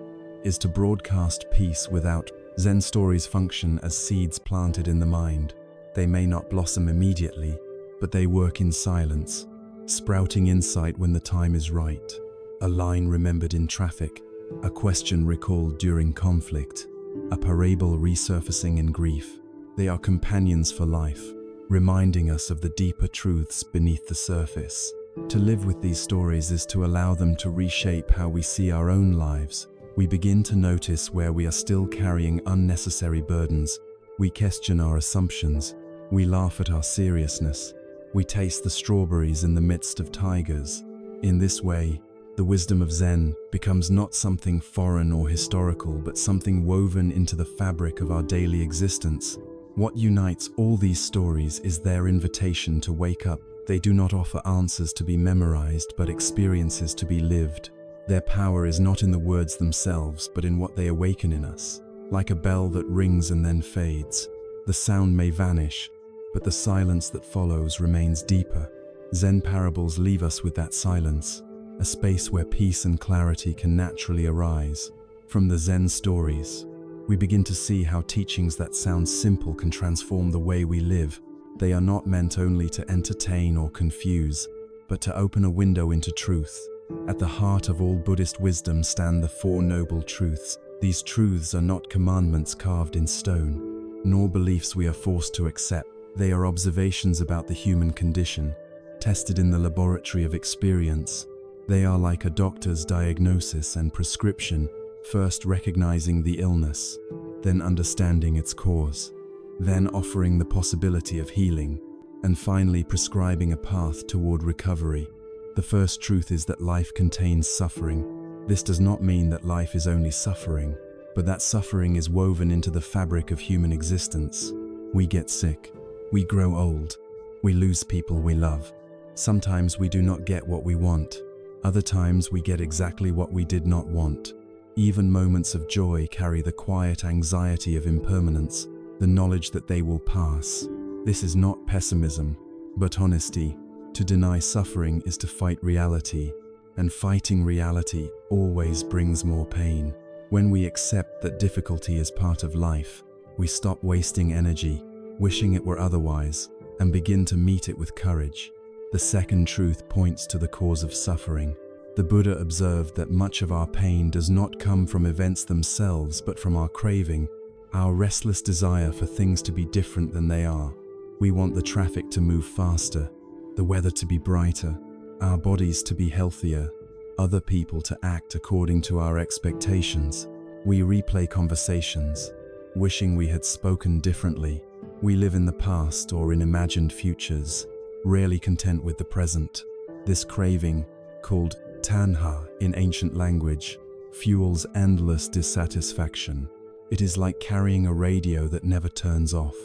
is to broadcast peace without. Zen stories function as seeds planted in the mind. They may not blossom immediately, but they work in silence, sprouting insight when the time is right. A line remembered in traffic, a question recalled during conflict, a parable resurfacing in grief. They are companions for life, reminding us of the deeper truths beneath the surface. To live with these stories is to allow them to reshape how we see our own lives. We begin to notice where we are still carrying unnecessary burdens. We question our assumptions. We laugh at our seriousness. We taste the strawberries in the midst of tigers. In this way, the wisdom of Zen becomes not something foreign or historical, but something woven into the fabric of our daily existence. What unites all these stories is their invitation to wake up. They do not offer answers to be memorized, but experiences to be lived. Their power is not in the words themselves, but in what they awaken in us. Like a bell that rings and then fades, the sound may vanish, but the silence that follows remains deeper. Zen parables leave us with that silence, a space where peace and clarity can naturally arise. From the Zen stories, we begin to see how teachings that sound simple can transform the way we live. They are not meant only to entertain or confuse, but to open a window into truth. At the heart of all Buddhist wisdom stand the Four Noble Truths. These truths are not commandments carved in stone, nor beliefs we are forced to accept. They are observations about the human condition, tested in the laboratory of experience. They are like a doctor's diagnosis and prescription, first recognizing the illness, then understanding its cause, then offering the possibility of healing, and finally prescribing a path toward recovery. The first truth is that life contains suffering. This does not mean that life is only suffering, but that suffering is woven into the fabric of human existence. We get sick, we grow old, we lose people we love. Sometimes we do not get what we want. Other times we get exactly what we did not want. Even moments of joy carry the quiet anxiety of impermanence, the knowledge that they will pass. This is not pessimism, but honesty. To deny suffering is to fight reality, and fighting reality always brings more pain. When we accept that difficulty is part of life, we stop wasting energy, wishing it were otherwise, and begin to meet it with courage. The second truth points to the cause of suffering. The Buddha observed that much of our pain does not come from events themselves, but from our craving, our restless desire for things to be different than they are. We want the traffic to move faster, the weather to be brighter, our bodies to be healthier, other people to act according to our expectations. We replay conversations, wishing we had spoken differently. We live in the past or in imagined futures, rarely content with the present. This craving, called tanha in ancient language, fuels endless dissatisfaction. It is like carrying a radio that never turns off,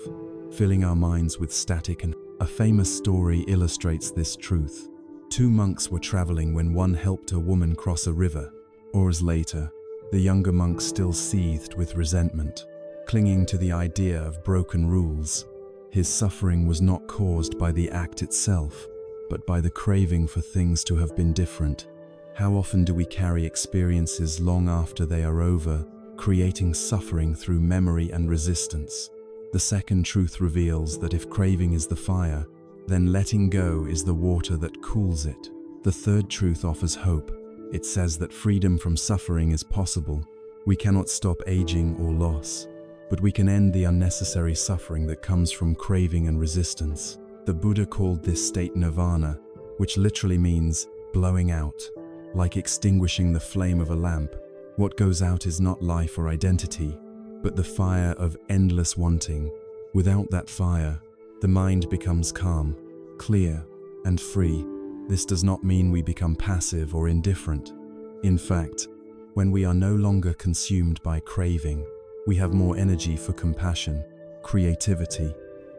filling our minds with static. And a famous story illustrates this truth. Two monks were traveling when one helped a woman cross a river. Hours later, the younger monk still seethed with resentment, clinging to the idea of broken rules. His suffering was not caused by the act itself, but by the craving for things to have been different. How often do we carry experiences long after they are over, creating suffering through memory and resistance? The second truth reveals that if craving is the fire, then letting go is the water that cools it. The third truth offers hope. It says that freedom from suffering is possible. We cannot stop aging or loss, but we can end the unnecessary suffering that comes from craving and resistance. The Buddha called this state nirvana, which literally means blowing out, like extinguishing the flame of a lamp. What goes out is not life or identity, but the fire of endless wanting. Without that fire, the mind becomes calm, clear, and free. This does not mean we become passive or indifferent. In fact, when we are no longer consumed by craving, we have more energy for compassion, creativity,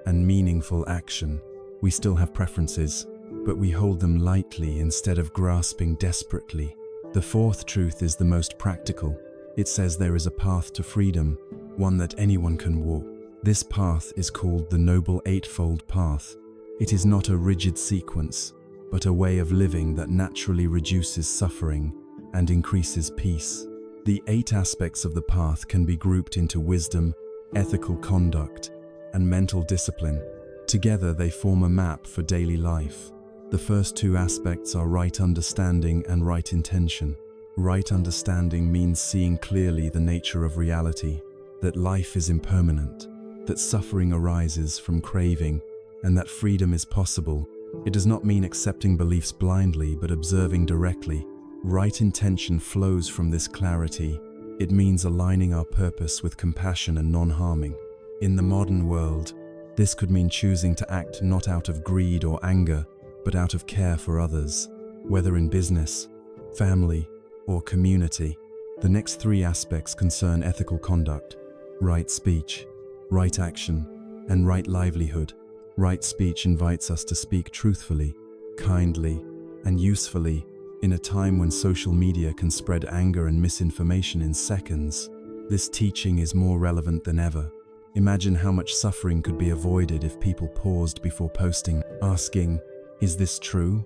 and meaningful action. We still have preferences, but we hold them lightly instead of grasping desperately. The fourth truth is the most practical. It says there is a path to freedom, one that anyone can walk. This path is called the Noble Eightfold Path. It is not a rigid sequence, but a way of living that naturally reduces suffering and increases peace. The 8 aspects of the path can be grouped into wisdom, ethical conduct, and mental discipline. Together they form a map for daily life. The first 2 aspects are right understanding and right intention. Right understanding means seeing clearly the nature of reality, that life is impermanent, that suffering arises from craving, and that freedom is possible. It does not mean accepting beliefs blindly, but observing directly. Right intention flows from this clarity. It means aligning our purpose with compassion and non-harming. In the modern world, this could mean choosing to act not out of greed or anger, but out of care for others, whether in business, family, or community. The next 3 aspects concern ethical conduct: right speech, right action, and right livelihood. Right speech invites us to speak truthfully, kindly, and usefully. In a time when social media can spread anger and misinformation in seconds, this teaching is more relevant than ever. Imagine how much suffering could be avoided if people paused before posting, asking, "Is this true?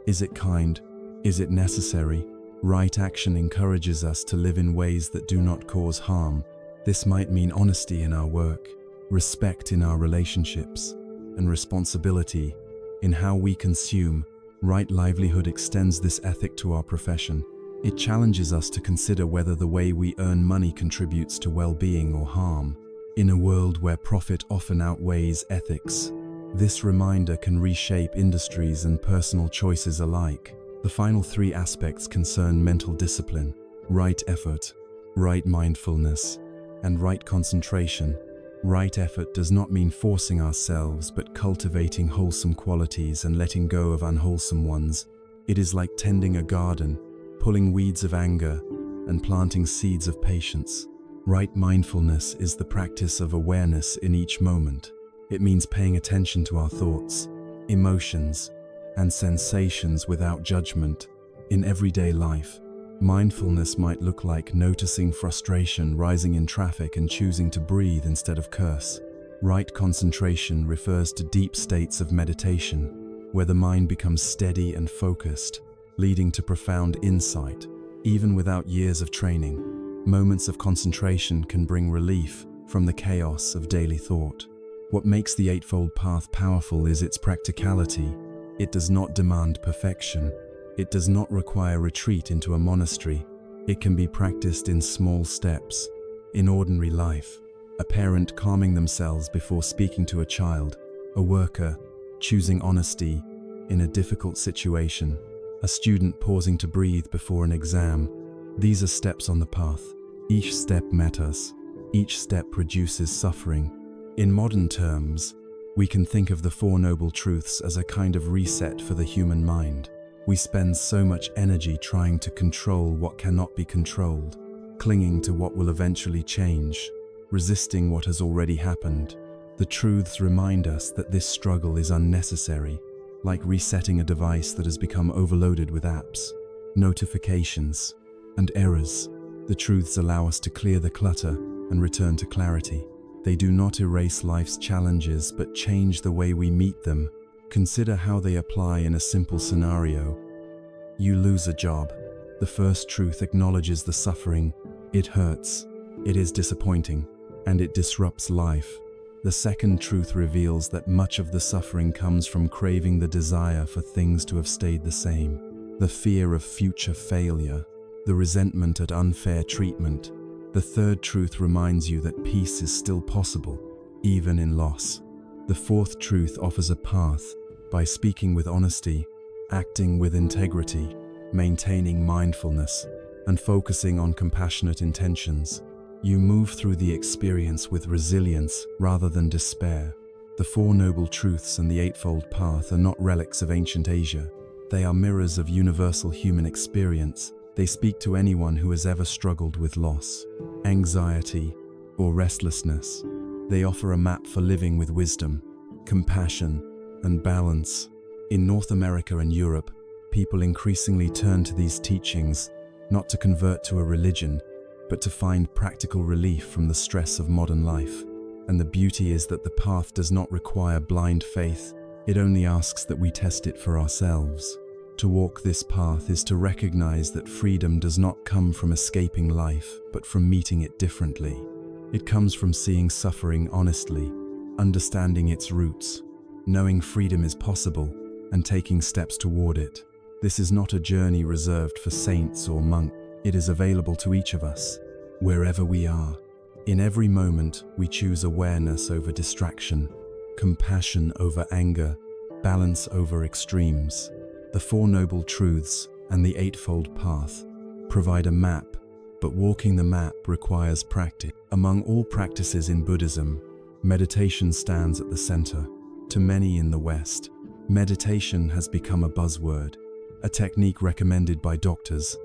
Is it kind? Is it necessary?" Right action encourages us to live in ways that do not cause harm. This might mean honesty in our work, respect in our relationships, and responsibility in how we consume. Right livelihood extends this ethic to our profession. It challenges us to consider whether the way we earn money contributes to well-being or harm. In a world where profit often outweighs ethics, this reminder can reshape industries and personal choices alike. The final 3 aspects concern mental discipline: right effort, right mindfulness, and right concentration. Right effort does not mean forcing ourselves, but cultivating wholesome qualities and letting go of unwholesome ones. It is like tending a garden, pulling weeds of anger and planting seeds of patience. Right mindfulness is the practice of awareness in each moment. It means paying attention to our thoughts, emotions, and sensations without judgment. In everyday life, mindfulness might look like noticing frustration rising in traffic and choosing to breathe instead of curse. Right concentration refers to deep states of meditation, where the mind becomes steady and focused, leading to profound insight. Even without years of training, moments of concentration can bring relief from the chaos of daily thought. What makes the Eightfold Path powerful is its practicality. It does not demand perfection. It does not require retreat into a monastery. It can be practiced in small steps, in ordinary life. A parent calming themselves before speaking to a child, a worker choosing honesty in a difficult situation, a student pausing to breathe before an exam. These are steps on the path. Each step matters. Each step reduces suffering. In modern terms, we can think of the Four Noble Truths as a kind of reset for the human mind. We spend so much energy trying to control what cannot be controlled, clinging to what will eventually change, resisting what has already happened. The truths remind us that this struggle is unnecessary, like resetting a device that has become overloaded with apps, notifications, and errors. The truths allow us to clear the clutter and return to clarity. They do not erase life's challenges, but change the way we meet them. Consider how they apply in a simple scenario. You lose a job. The first truth acknowledges the suffering. It hurts, it is disappointing, and it disrupts life. The second truth reveals that much of the suffering comes from craving the desire for things to have stayed the same, the fear of future failure, the resentment at unfair treatment. The third truth reminds you that peace is still possible, even in loss. The fourth truth offers a path. By speaking with honesty, acting with integrity, maintaining mindfulness, and focusing on compassionate intentions, you move through the experience with resilience rather than despair. The Four Noble Truths and the Eightfold Path are not relics of ancient Asia. They are mirrors of universal human experience. They speak to anyone who has ever struggled with loss, anxiety, or restlessness. They offer a map for living with wisdom, compassion, and balance. In North America and Europe, people increasingly turn to these teachings, not to convert to a religion, but to find practical relief from the stress of modern life. And the beauty is that the path does not require blind faith. It only asks that we test it for ourselves. To walk this path is to recognize that freedom does not come from escaping life, but from meeting it differently. It comes from seeing suffering honestly, understanding its roots, knowing freedom is possible, and taking steps toward it. This is not a journey reserved for saints or monks. It is available to each of us, wherever we are. In every moment, we choose awareness over distraction, compassion over anger, balance over extremes. The Four Noble Truths and the Eightfold Path provide a map, but walking the map requires practice. Among all practices in Buddhism, meditation stands at the center. To many in the West, meditation has become a buzzword, a technique recommended by doctors,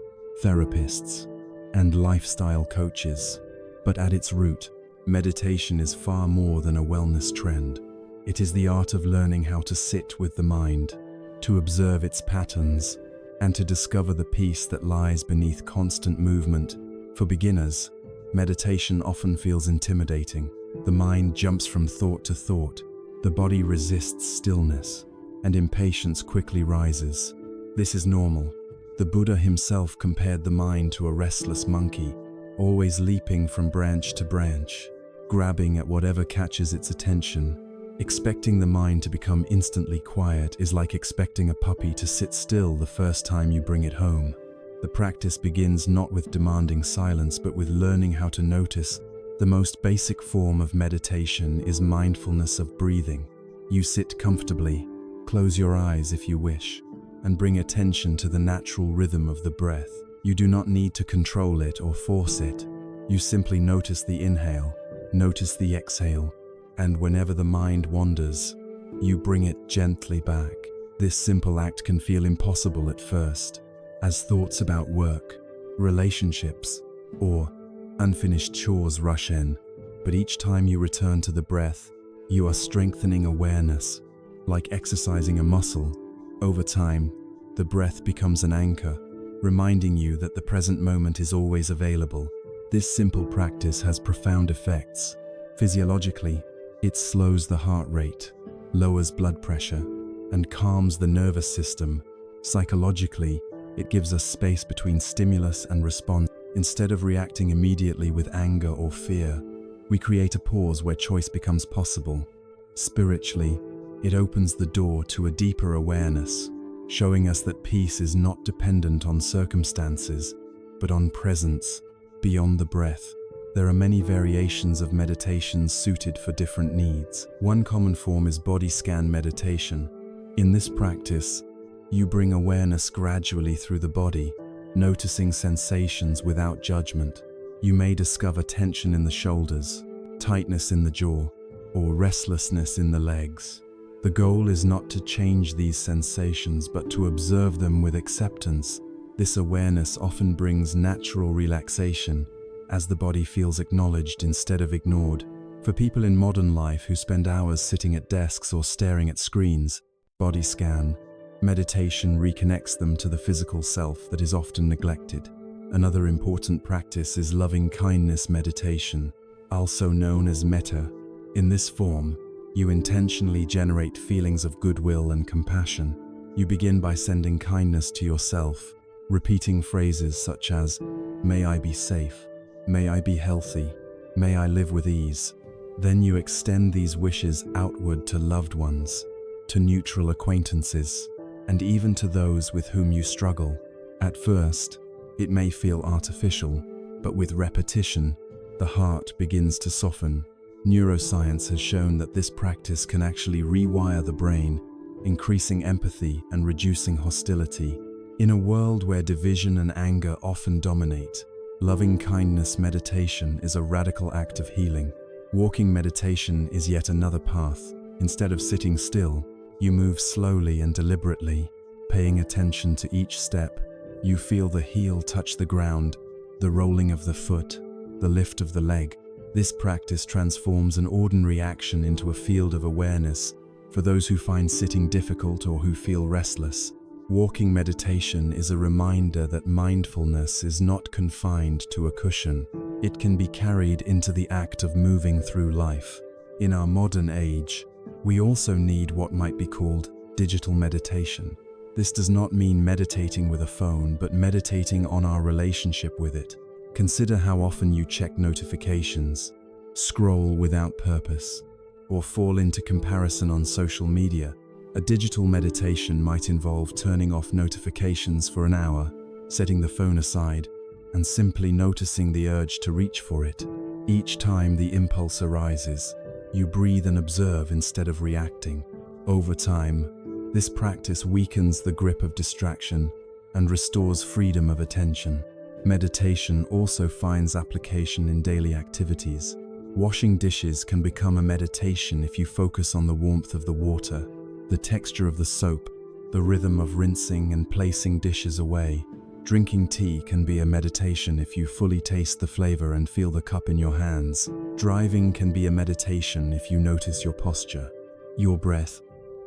therapists, and lifestyle coaches. But at its root, meditation is far more than a wellness trend. It is the art of learning how to sit with the mind, to observe its patterns, and to discover the peace that lies beneath constant movement. For beginners, meditation often feels intimidating. The mind jumps from thought to thought, the body resists stillness, and impatience quickly rises. This is normal. The Buddha himself compared the mind to a restless monkey, always leaping from branch to branch, grabbing at whatever catches its attention. Expecting the mind to become instantly quiet is like expecting a puppy to sit still the first time you bring it home. The practice begins not with demanding silence, but with learning how to notice. The most basic form of meditation is mindfulness of breathing. You sit comfortably, close your eyes if you wish, and bring attention to the natural rhythm of the breath. You do not need to control it or force it. You simply notice the inhale, notice the exhale, and whenever the mind wanders, you bring it gently back. This simple act can feel impossible at first, as thoughts about work, relationships, or unfinished chores rush in. But each time you return to the breath, you are strengthening awareness. Like exercising a muscle, over time, the breath becomes an anchor, reminding you that the present moment is always available. This simple practice has profound effects. Physiologically, it slows the heart rate, lowers blood pressure, and calms the nervous system. Psychologically, it gives us space between stimulus and response. Instead of reacting immediately with anger or fear, we create a pause where choice becomes possible. Spiritually, it opens the door to a deeper awareness, showing us that peace is not dependent on circumstances, but on presence. Beyond the breath, there are many variations of meditation suited for different needs. One common form is body scan meditation. In this practice, you bring awareness gradually through the body, noticing sensations without judgment. You may discover tension in the shoulders, tightness in the jaw, or restlessness in the legs. The goal is not to change these sensations, but to observe them with acceptance. This awareness often brings natural relaxation, as the body feels acknowledged instead of ignored. For people in modern life who spend hours sitting at desks or staring at screens, body scan meditation reconnects them to the physical self that is often neglected. Another important practice is loving kindness meditation, also known as metta. In this form, you intentionally generate feelings of goodwill and compassion. You begin by sending kindness to yourself, repeating phrases such as, "May I be safe," "May I be healthy," "May I live with ease." Then you extend these wishes outward to loved ones, to neutral acquaintances, and even to those with whom you struggle. At first, it may feel artificial, but with repetition, the heart begins to soften. Neuroscience has shown that this practice can actually rewire the brain, increasing empathy and reducing hostility. In a world where division and anger often dominate, loving kindness meditation is a radical act of healing. Walking meditation is yet another path. Instead of sitting still, you move slowly and deliberately, paying attention to each step. You feel the heel touch the ground, the rolling of the foot, the lift of the leg. This practice transforms an ordinary action into a field of awareness. For those who find sitting difficult or who feel restless, walking meditation is a reminder that mindfulness is not confined to a cushion. It can be carried into the act of moving through life. In our modern age, we also need what might be called digital meditation. This does not mean meditating with a phone, but meditating on our relationship with it. Consider how often you check notifications, scroll without purpose, or fall into comparison on social media. A digital meditation might involve turning off notifications for an hour, setting the phone aside, and simply noticing the urge to reach for it. Each time the impulse arises, you breathe and observe instead of reacting. Over time, this practice weakens the grip of distraction and restores freedom of attention. Meditation also finds application in daily activities. Washing dishes can become a meditation if you focus on the warmth of the water, the texture of the soap, the rhythm of rinsing and placing dishes away. Drinking tea can be a meditation if you fully taste the flavor and feel the cup in your hands. Driving can be a meditation if you notice your posture, your breath,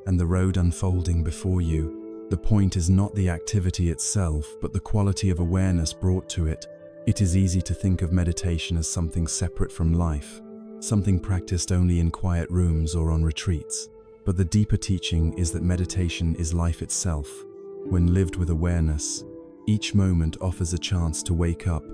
and the road unfolding before you. The point is not the activity itself, but the quality of awareness brought to it. It is easy to think of meditation as something separate from life, something practiced only in quiet rooms or on retreats. But the deeper teaching is that meditation is life itself. When lived with awareness, each moment offers a chance to wake up.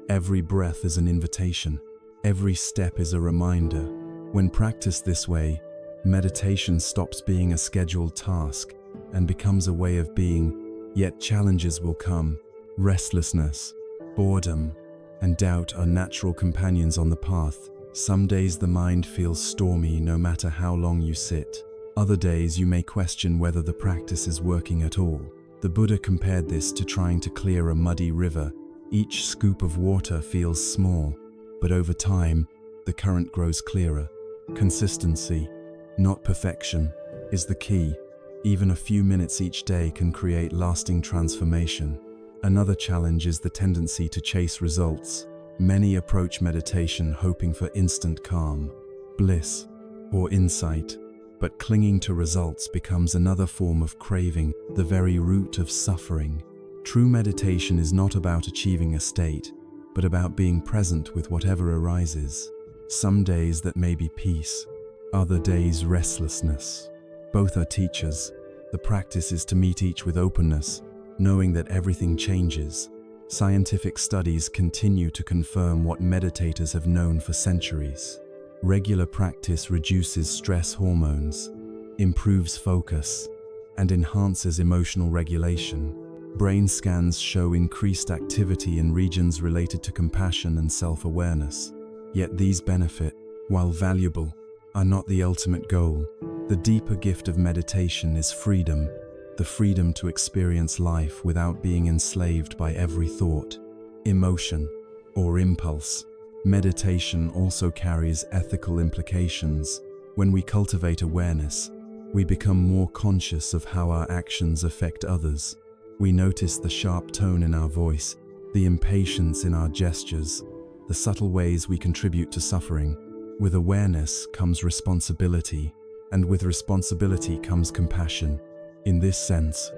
Every breath is an invitation. Every step is a reminder. When practiced this way, meditation stops being a scheduled task and becomes a way of being. Yet challenges will come. Restlessness, boredom, and doubt are natural companions on the path. Some days the mind feels stormy no matter how long you sit. Other days you may question whether the practice is working at all. The Buddha compared this to trying to clear a muddy river. Each scoop of water feels small, but over time, the current grows clearer. Consistency, not perfection, is the key. Even a few minutes each day can create lasting transformation. Another challenge is the tendency to chase results. Many approach meditation hoping for instant calm, bliss, or insight, but clinging to results becomes another form of craving, the very root of suffering. True meditation is not about achieving a state, but about being present with whatever arises. Some days that may be peace, other days restlessness. Both are teachers. The practice is to meet each with openness, knowing that everything changes. Scientific studies continue to confirm what meditators have known for centuries. Regular practice reduces stress hormones, improves focus, and enhances emotional regulation. Brain scans show increased activity in regions related to compassion and self-awareness. Yet these benefits, while valuable, are not the ultimate goal. The deeper gift of meditation is freedom, the freedom to experience life without being enslaved by every thought, emotion, or impulse. Meditation also carries ethical implications. When we cultivate awareness, we become more conscious of how our actions affect others. We notice the sharp tone in our voice, the impatience in our gestures, the subtle ways we contribute to suffering. With awareness comes responsibility, and with responsibility comes compassion. In this sense,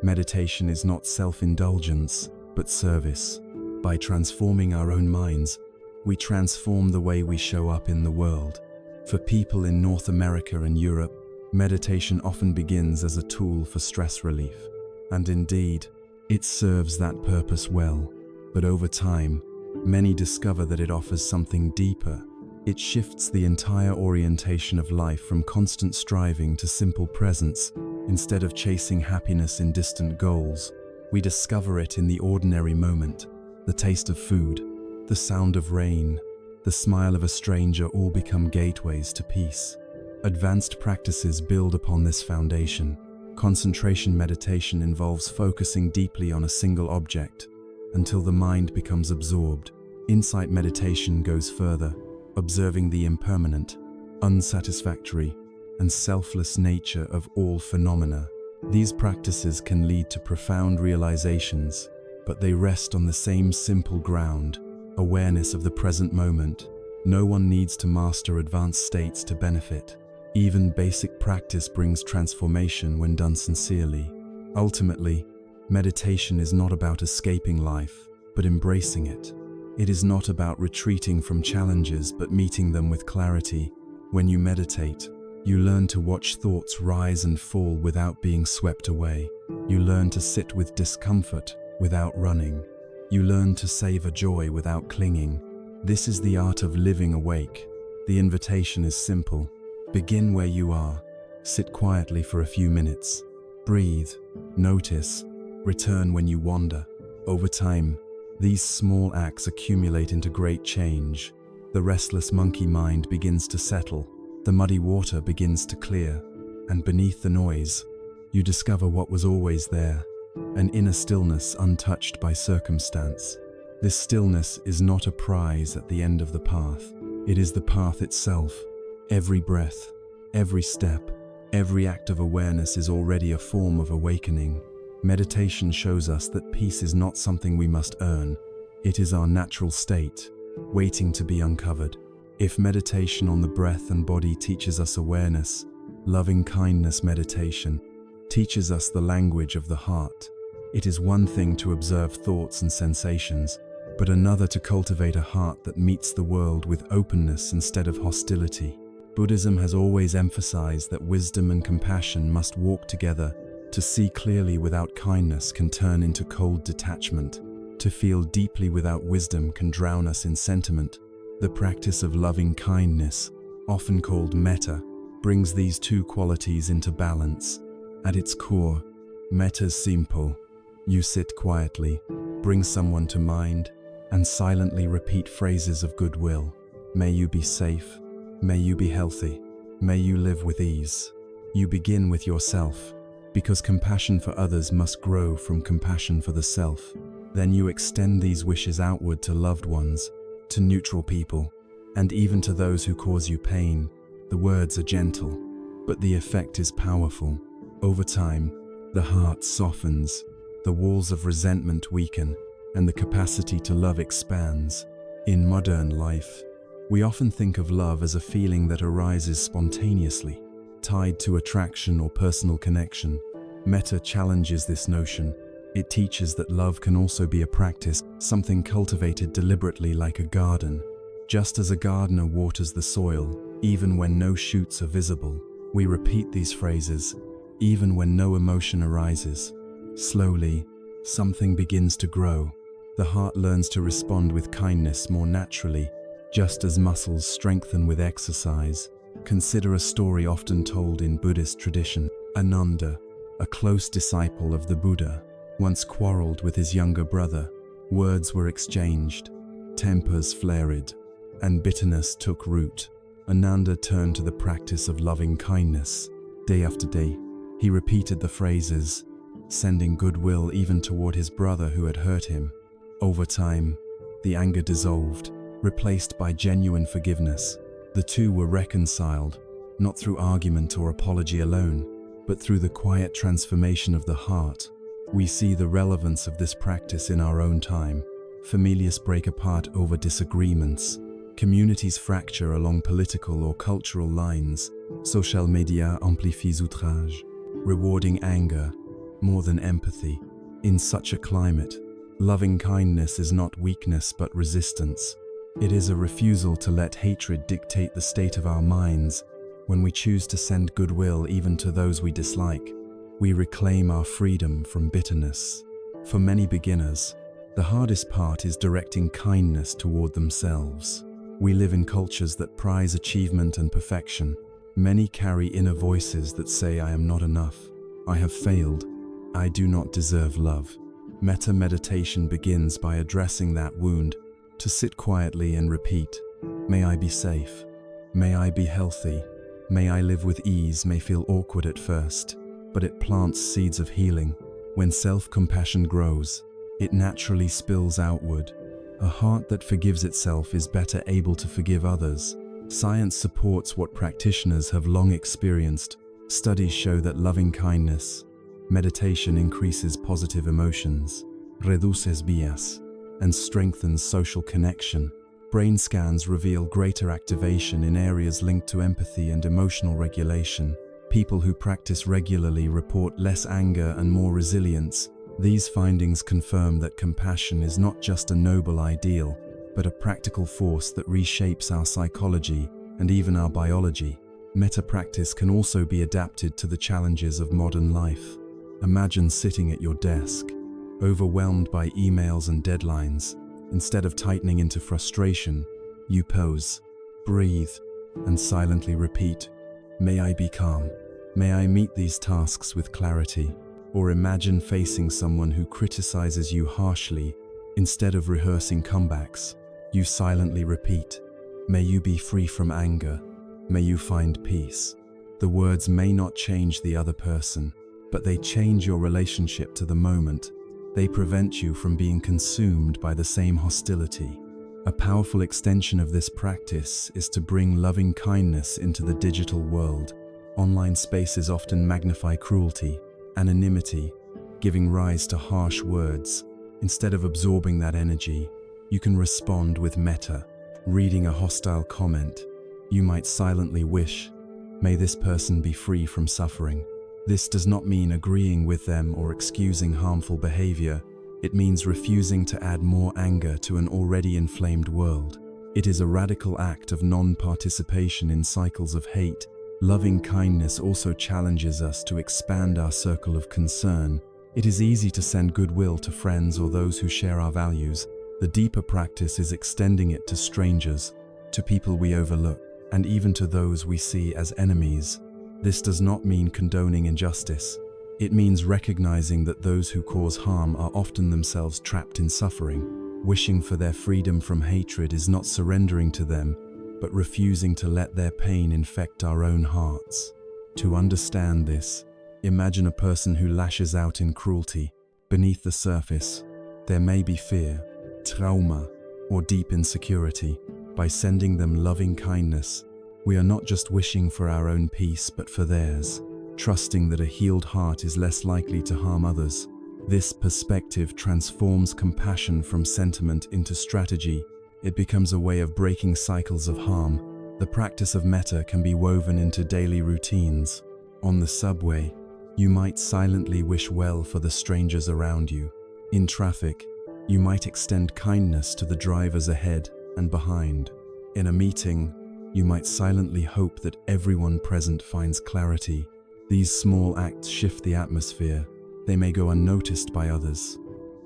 meditation is not self-indulgence, but service. By transforming our own minds, we transform the way we show up in the world. For people in North America and Europe, meditation often begins as a tool for stress relief. And indeed, it serves that purpose well. But over time, many discover that it offers something deeper. It shifts the entire orientation of life from constant striving to simple presence. Instead of chasing happiness in distant goals, we discover it in the ordinary moment. The taste of food, the sound of rain, the smile of a stranger all become gateways to peace. Advanced practices build upon this foundation. Concentration meditation involves focusing deeply on a single object until the mind becomes absorbed. Insight meditation goes further, observing the impermanent, unsatisfactory, and selfless nature of all phenomena. These practices can lead to profound realizations, but they rest on the same simple ground, awareness of the present moment. No one needs to master advanced states to benefit. Even basic practice brings transformation when done sincerely. Ultimately, meditation is not about escaping life, but embracing it. It is not about retreating from challenges, but meeting them with clarity. When you meditate, You learn to watch thoughts rise and fall without being swept away. You learn to sit with discomfort without running. You learn to savor joy without clinging. This is the art of living awake. The invitation is simple. Begin where you are. Sit quietly for a few minutes. Breathe, notice, return when you wander. Over time, these small acts accumulate into great change. The restless monkey mind begins to settle. The muddy water begins to clear. And beneath the noise, you discover what was always there, an inner stillness untouched by circumstance. This stillness is not a prize at the end of the path. It is the path itself. Every breath, every step, every act of awareness is already a form of awakening. Meditation shows us that peace is not something we must earn. It is our natural state, waiting to be uncovered. If meditation on the breath and body teaches us awareness, loving kindness meditation teaches us the language of the heart. It is one thing to observe thoughts and sensations, but another to cultivate a heart that meets the world with openness instead of hostility. Buddhism has always emphasized that wisdom and compassion must walk together. To see clearly without kindness can turn into cold detachment. To feel deeply without wisdom can drown us in sentiment. The practice of loving kindness, often called metta, brings these two qualities into balance. At its core, metta is simple. You sit quietly, bring someone to mind, and silently repeat phrases of goodwill. May you be safe. May you be healthy. May you live with ease. You begin with yourself, because compassion for others must grow from compassion for the self. Then you extend these wishes outward to loved ones, to neutral people, and even to those who cause you pain. The words are gentle, but the effect is powerful. Over time, the heart softens, the walls of resentment weaken, and the capacity to love expands. In modern life, we often think of love as a feeling that arises spontaneously, tied to attraction or personal connection. Metta challenges this notion. It teaches that love can also be a practice, something cultivated deliberately like a garden. Just as a gardener waters the soil, even when no shoots are visible, we repeat these phrases, even when no emotion arises. Slowly, something begins to grow. The heart learns to respond with kindness more naturally, just as muscles strengthen with exercise. Consider a story often told in Buddhist tradition. Ananda, a close disciple of the Buddha, once quarreled with his younger brother. Words were exchanged, tempers flared, and bitterness took root. Ananda turned to the practice of loving kindness. Day after day, he repeated the phrases, sending goodwill even toward his brother who had hurt him. Over time, the anger dissolved, replaced by genuine forgiveness. The two were reconciled, not through argument or apology alone, but through the quiet transformation of the heart. We see the relevance of this practice in our own time. Families break apart over disagreements. Communities fracture along political or cultural lines. Social media amplifient outrage, rewarding anger more than empathy. In such a climate, loving kindness is not weakness but resistance. It is a refusal to let hatred dictate the state of our minds. When we choose to send goodwill even to those we dislike, we reclaim our freedom from bitterness. For many beginners, the hardest part is directing kindness toward themselves. We live in cultures that prize achievement and perfection. Many carry inner voices that say, I am not enough, I have failed, I do not deserve love. Metta meditation begins by addressing that wound. To sit quietly and repeat, may I be safe, may I be healthy, may I live with ease may feel awkward at first, but it plants seeds of healing. When self-compassion grows, it naturally spills outward. A heart that forgives itself is better able to forgive others. Science supports what practitioners have long experienced. Studies show that loving kindness, meditation increases positive emotions, reduces bias, and strengthens social connection. Brain scans reveal greater activation in areas linked to empathy and emotional regulation. People who practice regularly report less anger and more resilience. These findings confirm that compassion is not just a noble ideal, but a practical force that reshapes our psychology and even our biology. Metta practice can also be adapted to the challenges of modern life. Imagine sitting at your desk, overwhelmed by emails and deadlines. Instead of tightening into frustration, you pause, breathe, and silently repeat, "May I be calm. May I meet these tasks with clarity." Or imagine facing someone who criticizes you harshly. Instead of rehearsing comebacks, you silently repeat, "May you be free from anger. May you find peace." The words may not change the other person, but they change your relationship to the moment. They prevent you from being consumed by the same hostility. A powerful extension of this practice is to bring loving kindness into the digital world. Online spaces often magnify cruelty, anonymity, giving rise to harsh words. Instead of absorbing that energy, you can respond with metta. Reading a hostile comment, you might silently wish, "May this person be free from suffering." This does not mean agreeing with them or excusing harmful behavior. It means refusing to add more anger to an already inflamed world. It is a radical act of non-participation in cycles of hate. Loving kindness also challenges us to expand our circle of concern. It is easy to send goodwill to friends or those who share our values. The deeper practice is extending it to strangers, to people we overlook, and even to those we see as enemies. This does not mean condoning injustice. It means recognizing that those who cause harm are often themselves trapped in suffering. Wishing for their freedom from hatred is not surrendering to them, but refusing to let their pain infect our own hearts. To understand this, imagine a person who lashes out in cruelty. Beneath the surface, there may be fear, trauma, or deep insecurity. By sending them loving kindness, we are not just wishing for our own peace but for theirs, trusting that a healed heart is less likely to harm others. This perspective transforms compassion from sentiment into strategy. It becomes a way of breaking cycles of harm. The practice of metta can be woven into daily routines. On the subway, you might silently wish well for the strangers around you. In traffic, you might extend kindness to the drivers ahead and behind. In a meeting, you might silently hope that everyone present finds clarity. These small acts shift the atmosphere. They may go unnoticed by others,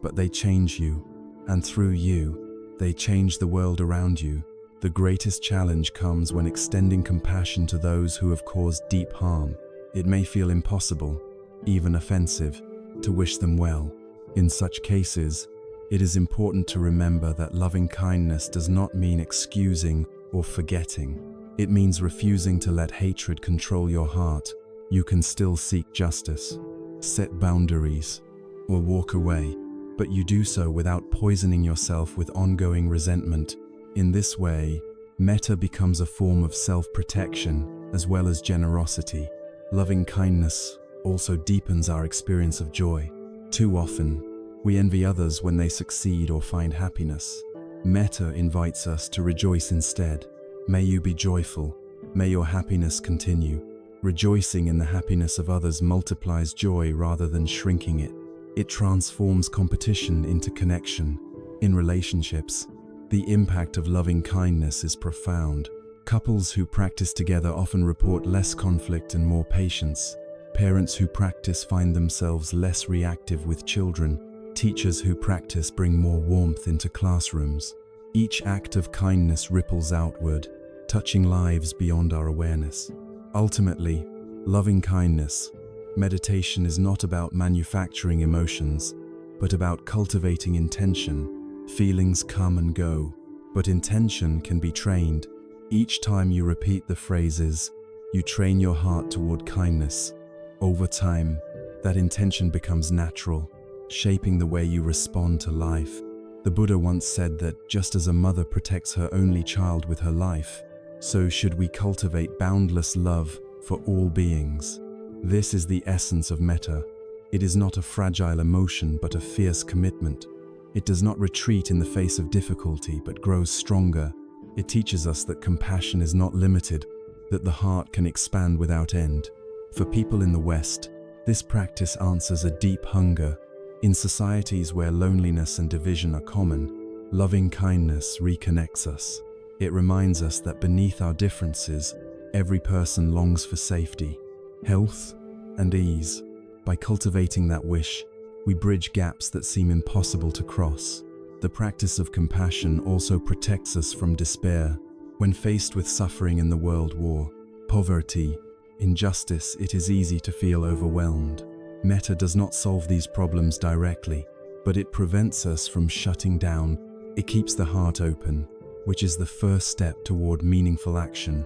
but they change you, and through you, they change the world around you. The greatest challenge comes when extending compassion to those who have caused deep harm. It may feel impossible, even offensive, to wish them well. In such cases, it is important to remember that loving kindness does not mean excusing or forgetting. It means refusing to let hatred control your heart. You can still seek justice, set boundaries, or walk away, but you do so without poisoning yourself with ongoing resentment. In this way, metta becomes a form of self-protection as well as generosity. Loving kindness also deepens our experience of joy. Too often, we envy others when they succeed or find happiness. Metta invites us to rejoice instead. May you be joyful. May your happiness continue. Rejoicing in the happiness of others multiplies joy rather than shrinking it. It transforms competition into connection. In relationships, the impact of loving kindness is profound. Couples who practice together often report less conflict and more patience. Parents who practice find themselves less reactive with children. Teachers who practice bring more warmth into classrooms. Each act of kindness ripples outward, touching lives beyond our awareness. Ultimately, loving kindness, meditation is not about manufacturing emotions, but about cultivating intention. Feelings come and go, but intention can be trained. Each time you repeat the phrases, you train your heart toward kindness. Over time, that intention becomes natural, shaping the way you respond to life. The Buddha once said that just as a mother protects her only child with her life, so should we cultivate boundless love for all beings. This is the essence of metta. It is not a fragile emotion, but a fierce commitment. It does not retreat in the face of difficulty, but grows stronger. It teaches us that compassion is not limited, that the heart can expand without end. For people in the West, this practice answers a deep hunger. In societies where loneliness and division are common, loving kindness reconnects us. It reminds us that beneath our differences, Every person longs for safety, health, and ease. By cultivating that wish, we bridge gaps that seem impossible to cross. The practice of compassion also protects us from despair. When faced with suffering in the world, war, poverty, injustice, it is easy to feel overwhelmed. Metta does not solve these problems directly, but it prevents us from shutting down. It keeps the heart open, which is the first step toward meaningful action.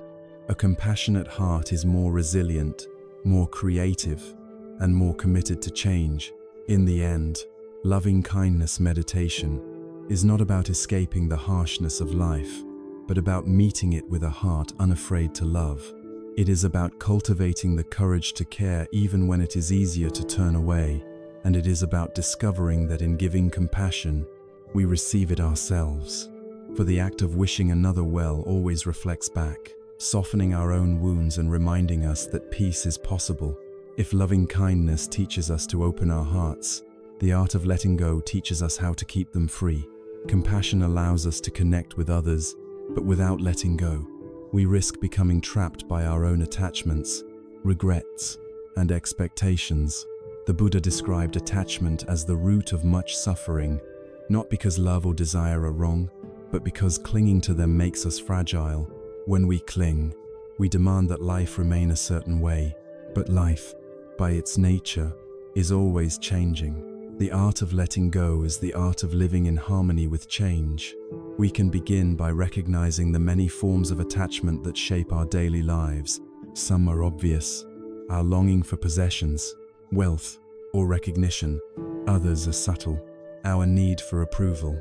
A compassionate heart is more resilient, more creative, and more committed to change. In the end, loving kindness meditation is not about escaping the harshness of life, but about meeting it with a heart unafraid to love. It is about cultivating the courage to care even when it is easier to turn away, and it is about discovering that in giving compassion, we receive it ourselves. For the act of wishing another well always reflects back, softening our own wounds and reminding us that peace is possible. If loving kindness teaches us to open our hearts, the art of letting go teaches us how to keep them free. Compassion allows us to connect with others, but without letting go, we risk becoming trapped by our own attachments, regrets, and expectations. The Buddha described attachment as the root of much suffering, not because love or desire are wrong, but because clinging to them makes us fragile. When we cling, we demand that life remain a certain way, but life, by its nature, is always changing. The art of letting go is the art of living in harmony with change. We can begin by recognizing the many forms of attachment that shape our daily lives. Some are obvious: our longing for possessions, wealth, or recognition. Others are subtle: our need for approval,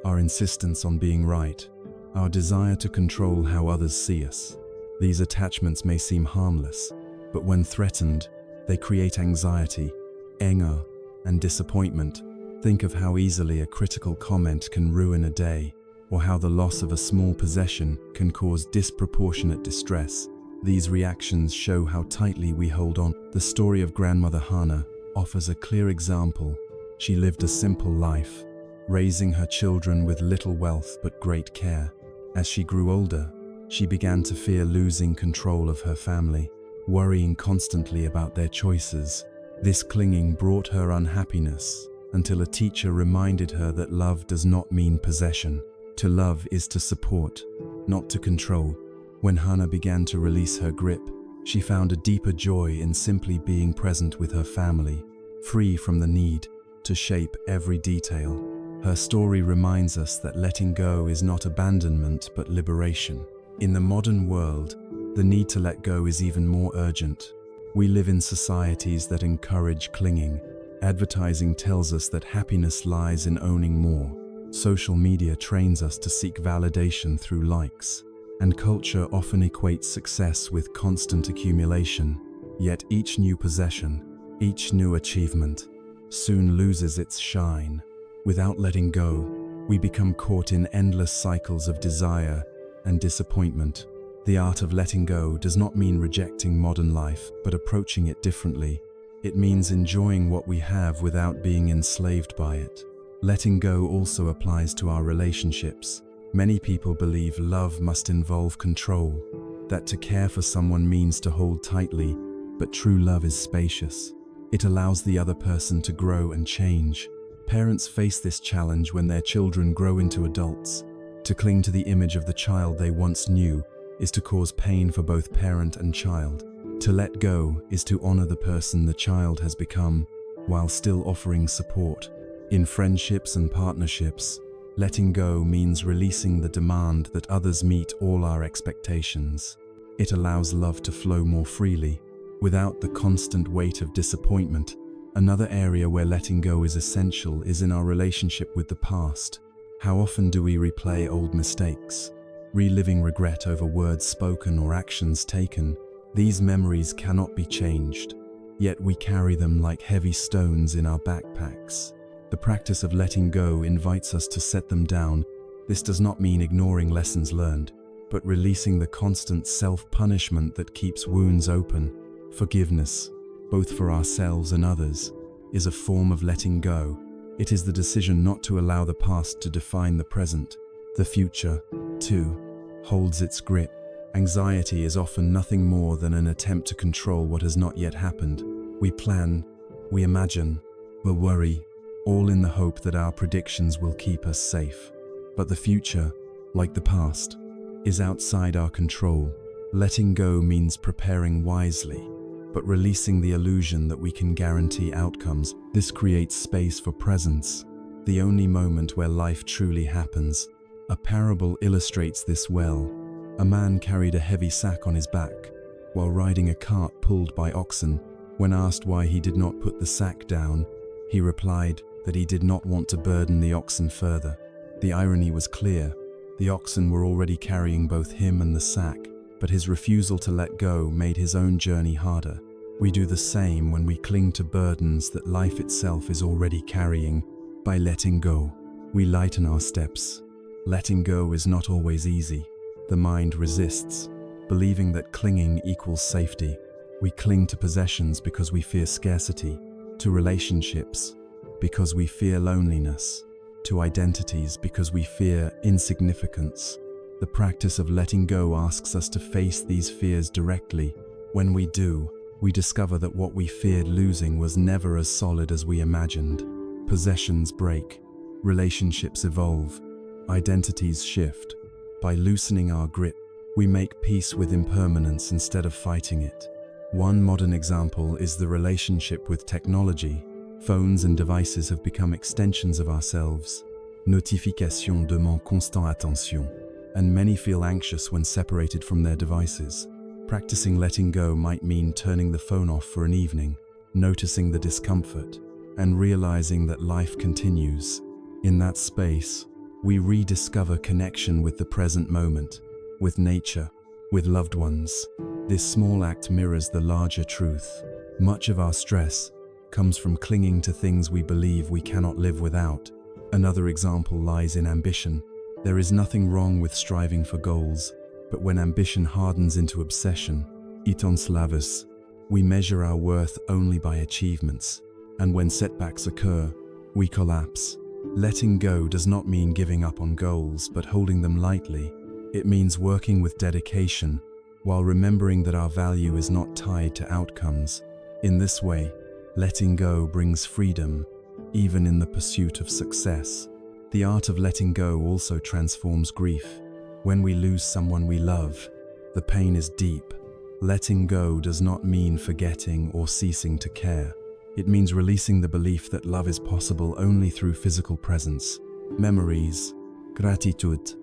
our insistence on being right, our desire to control how others see us. These attachments may seem harmless, but when threatened, they create anxiety, anger, and disappointment. Think of how easily a critical comment can ruin a day, or how the loss of a small possession can cause disproportionate distress. These reactions show how tightly we hold on. The story of Grandmother Hana offers a clear example. She lived a simple life, raising her children with little wealth but great care. As she grew older, she began to fear losing control of her family, worrying constantly about their choices. This clinging brought her unhappiness until a teacher reminded her that love does not mean possession. To love is to support, not to control. When Hana began to release her grip, she found a deeper joy in simply being present with her family, free from the need to shape every detail. Her story reminds us that letting go is not abandonment but liberation. In the modern world, the need to let go is even more urgent. We live in societies that encourage clinging. Advertising tells us that happiness lies in owning more. Social media trains us to seek validation through likes, and culture often equates success with constant accumulation. Yet each new possession, each new achievement, soon loses its shine. Without letting go, we become caught in endless cycles of desire and disappointment. The art of letting go does not mean rejecting modern life, but approaching it differently. It means enjoying what we have without being enslaved by it. Letting go also applies to our relationships. Many people believe love must involve control, that to care for someone means to hold tightly, but true love is spacious. It allows the other person to grow and change. Parents face this challenge when their children grow into adults. To cling to the image of the child they once knew is to cause pain for both parent and child. To let go is to honor the person the child has become, while still offering support. In friendships and partnerships, letting go means releasing the demand that others meet all our expectations. It allows love to flow more freely, without the constant weight of disappointment. Another area where letting go is essential is in our relationship with the past. How often do we replay old mistakes, reliving regret over words spoken or actions taken? These memories cannot be changed, yet we carry them like heavy stones in our backpacks. The practice of letting go invites us to set them down. This does not mean ignoring lessons learned, but releasing the constant self-punishment that keeps wounds open. Forgiveness, both for ourselves and others, is a form of letting go. It is the decision not to allow the past to define the present. The future, too, holds its grip, Anxiety is often nothing more than an attempt to control what has not yet happened. We plan, we imagine, we worry, all in the hope that our predictions will keep us safe. But the future, like the past, is outside our control. Letting go means preparing wisely, but releasing the illusion that we can guarantee outcomes. This creates space for presence, the only moment where life truly happens. A parable illustrates this well. A man carried a heavy sack on his back while riding a cart pulled by oxen. When asked why he did not put the sack down, he replied that he did not want to burden the oxen further. The irony was clear. The oxen were already carrying both him and the sack, but his refusal to let go made his own journey harder. We do the same when we cling to burdens that life itself is already carrying. By letting go, we lighten our steps. Letting go is not always easy. The mind resists, believing that clinging equals safety. We cling to possessions because we fear scarcity, to relationships because we fear loneliness, to identities because we fear insignificance. The practice of letting go asks us to face these fears directly. When we do, we discover that what we feared losing was never as solid as we imagined. Possessions break, relationships evolve, identities shift. By loosening our grip, we make peace with impermanence instead of fighting it. One modern example is the relationship with technology. Phones and devices have become extensions of ourselves. Notifications demandent constant attention, and many feel anxious when separated from their devices. Practicing letting go might mean turning the phone off for an evening, noticing the discomfort, and realizing that life continues. In that space, we rediscover connection with the present moment, with nature, with loved ones. This small act mirrors the larger truth. Much of our stress comes from clinging to things we believe we cannot live without. Another example lies in ambition. There is nothing wrong with striving for goals, but when ambition hardens into obsession, itons lavus, we measure our worth only by achievements, and when setbacks occur, we collapse. Letting go does not mean giving up on goals, but holding them lightly. It means working with dedication, while remembering that our value is not tied to outcomes. In this way, letting go brings freedom, even in the pursuit of success. The art of letting go also transforms grief. When we lose someone we love, the pain is deep. Letting go does not mean forgetting or ceasing to care. It means releasing the belief that love is possible only through physical presence. Memories, gratitude,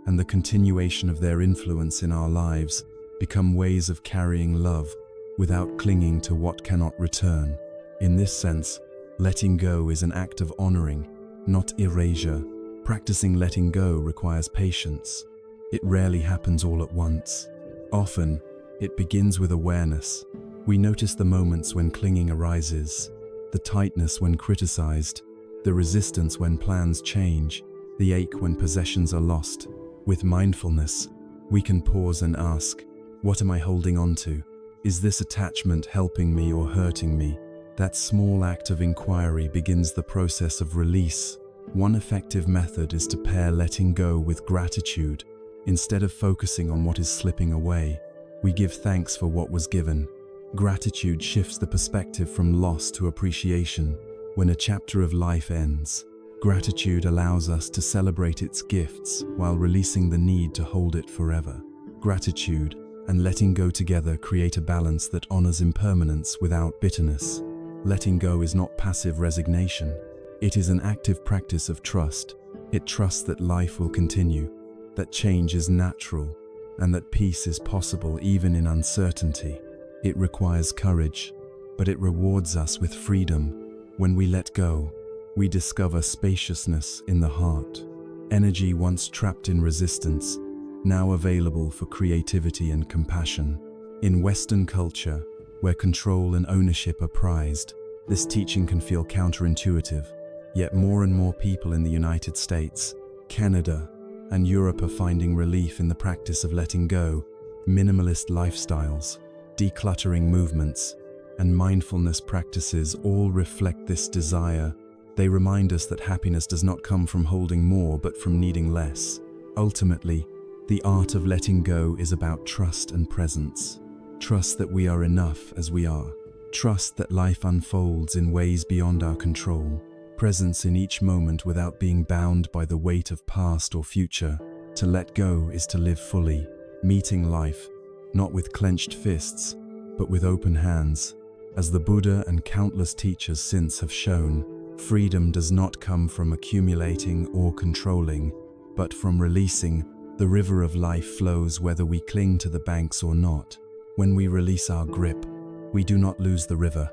and the continuation of their influence in our lives become ways of carrying love without clinging to what cannot return. In this sense, letting go is an act of honoring, not erasure. Practicing letting go requires patience. It rarely happens all at once. Often, it begins with awareness. We notice the moments when clinging arises, the tightness when criticized, the resistance when plans change, the ache when possessions are lost. With mindfulness, we can pause and ask, what am I holding on to? Is this attachment helping me or hurting me? That small act of inquiry begins the process of release. One effective method is to pair letting go with gratitude. Instead of focusing on what is slipping away, we give thanks for what was given. Gratitude shifts the perspective from loss to appreciation. When a chapter of life ends, gratitude allows us to celebrate its gifts while releasing the need to hold it forever. Gratitude and letting go together create a balance that honors impermanence without bitterness. Letting go is not passive resignation. It is an active practice of trust. It trusts that life will continue, that change is natural, and that peace is possible even in uncertainty. It requires courage, but it rewards us with freedom. When we let go, we discover spaciousness in the heart. Energy once trapped in resistance, now available for creativity and compassion. In Western culture, where control and ownership are prized, this teaching can feel counterintuitive. Yet more and more people in the United States, Canada, and Europe are finding relief in the practice of letting go. Minimalist lifestyles, decluttering movements, and mindfulness practices all reflect this desire. They remind us that happiness does not come from holding more but from needing less. Ultimately, The art of letting go is about trust and presence. Trust that we are enough as we are. Trust that life unfolds in ways beyond our control. Presence in each moment without being bound by the weight of past or future. To let go is to live fully, meeting life, not with clenched fists, but with open hands. As the Buddha and countless teachers since have shown, freedom does not come from accumulating or controlling, but from releasing. The river of life flows whether we cling to the banks or not. When we release our grip, we do not lose the river,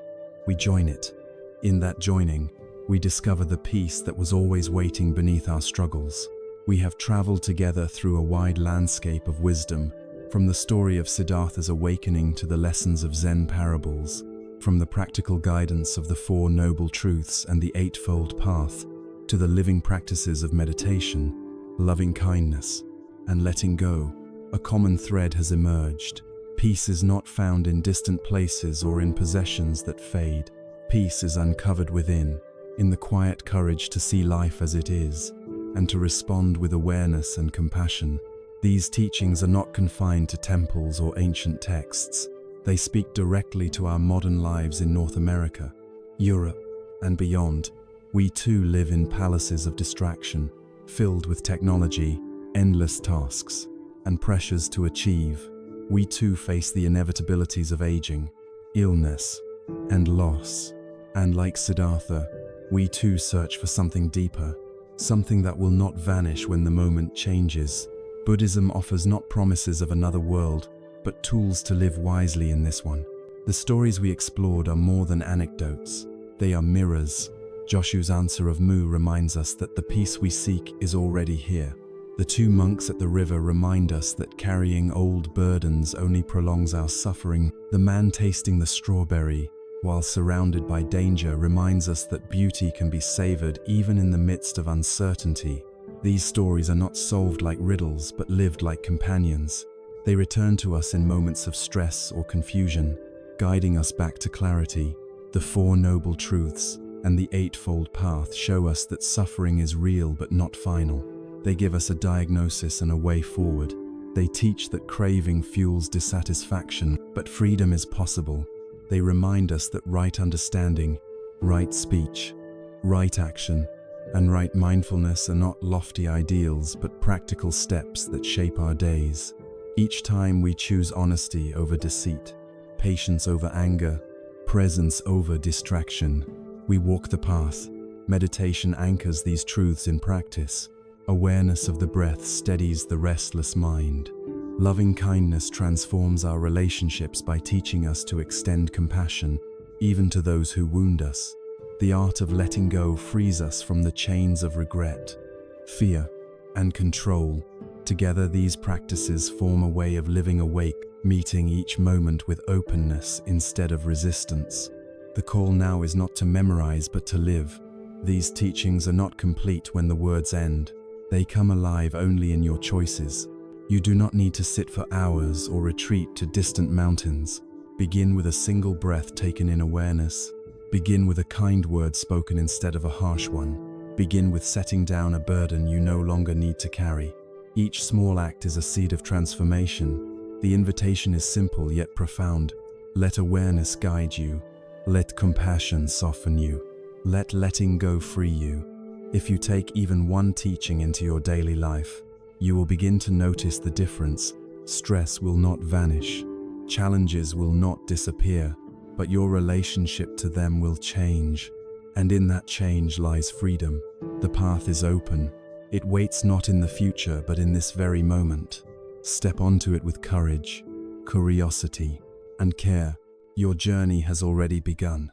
we join it. In that joining, we discover the peace that was always waiting beneath our struggles. We have traveled together through a wide landscape of wisdom, from the story of Siddhartha's awakening to the lessons of Zen parables, from the practical guidance of the Four Noble Truths and the Eightfold Path, to the living practices of meditation, loving kindness, and letting go. A common thread has emerged. Peace is not found in distant places or in possessions that fade. Peace is uncovered within, in the quiet courage to see life as it is, and to respond with awareness and compassion. These teachings are not confined to temples or ancient texts. They speak directly to our modern lives in North America, Europe, and beyond. We too live in palaces of distraction, filled with technology, endless tasks, and pressures to achieve. We too face the inevitabilities of aging, illness, and loss. And like Siddhartha, we too search for something deeper, something that will not vanish when the moment changes. Buddhism offers not promises of another world, but tools to live wisely in this one. The stories we explored are more than anecdotes. They are mirrors. Joshu's answer of Mu reminds us that the peace we seek is already here. The two monks at the river remind us that carrying old burdens only prolongs our suffering. The man tasting the strawberry, while surrounded by danger, reminds us that beauty can be savored even in the midst of uncertainty. These stories are not solved like riddles, but lived like companions. They return to us in moments of stress or confusion, guiding us back to clarity. The Four Noble Truths and the Eightfold Path show us that suffering is real but not final. They give us a diagnosis and a way forward. They teach that craving fuels dissatisfaction, but freedom is possible. They remind us that right understanding, right speech, right action, and right mindfulness are not lofty ideals, but practical steps that shape our days. Each time we choose honesty over deceit, patience over anger, presence over distraction, we walk the path. Meditation anchors these truths in practice. Awareness of the breath steadies the restless mind. Loving kindness transforms our relationships by teaching us to extend compassion, even to those who wound us. The art of letting go frees us from the chains of regret, fear, and control. Together, these practices form a way of living awake, meeting each moment with openness instead of resistance. The call now is not to memorize, but to live. These teachings are not complete when the words end. They come alive only in your choices. You do not need to sit for hours or retreat to distant mountains. Begin with a single breath taken in awareness. Begin with a kind word spoken instead of a harsh one. Begin with setting down a burden you no longer need to carry. Each small act is a seed of transformation. The invitation is simple yet profound. Let awareness guide you. Let compassion soften you. Let letting go free you. If you take even one teaching into your daily life, you will begin to notice the difference. Stress will not vanish. Challenges will not disappear, but your relationship to them will change. And in that change lies freedom. The path is open. It waits not in the future, but in this very moment. Step onto it with courage, curiosity, and care. Your journey has already begun.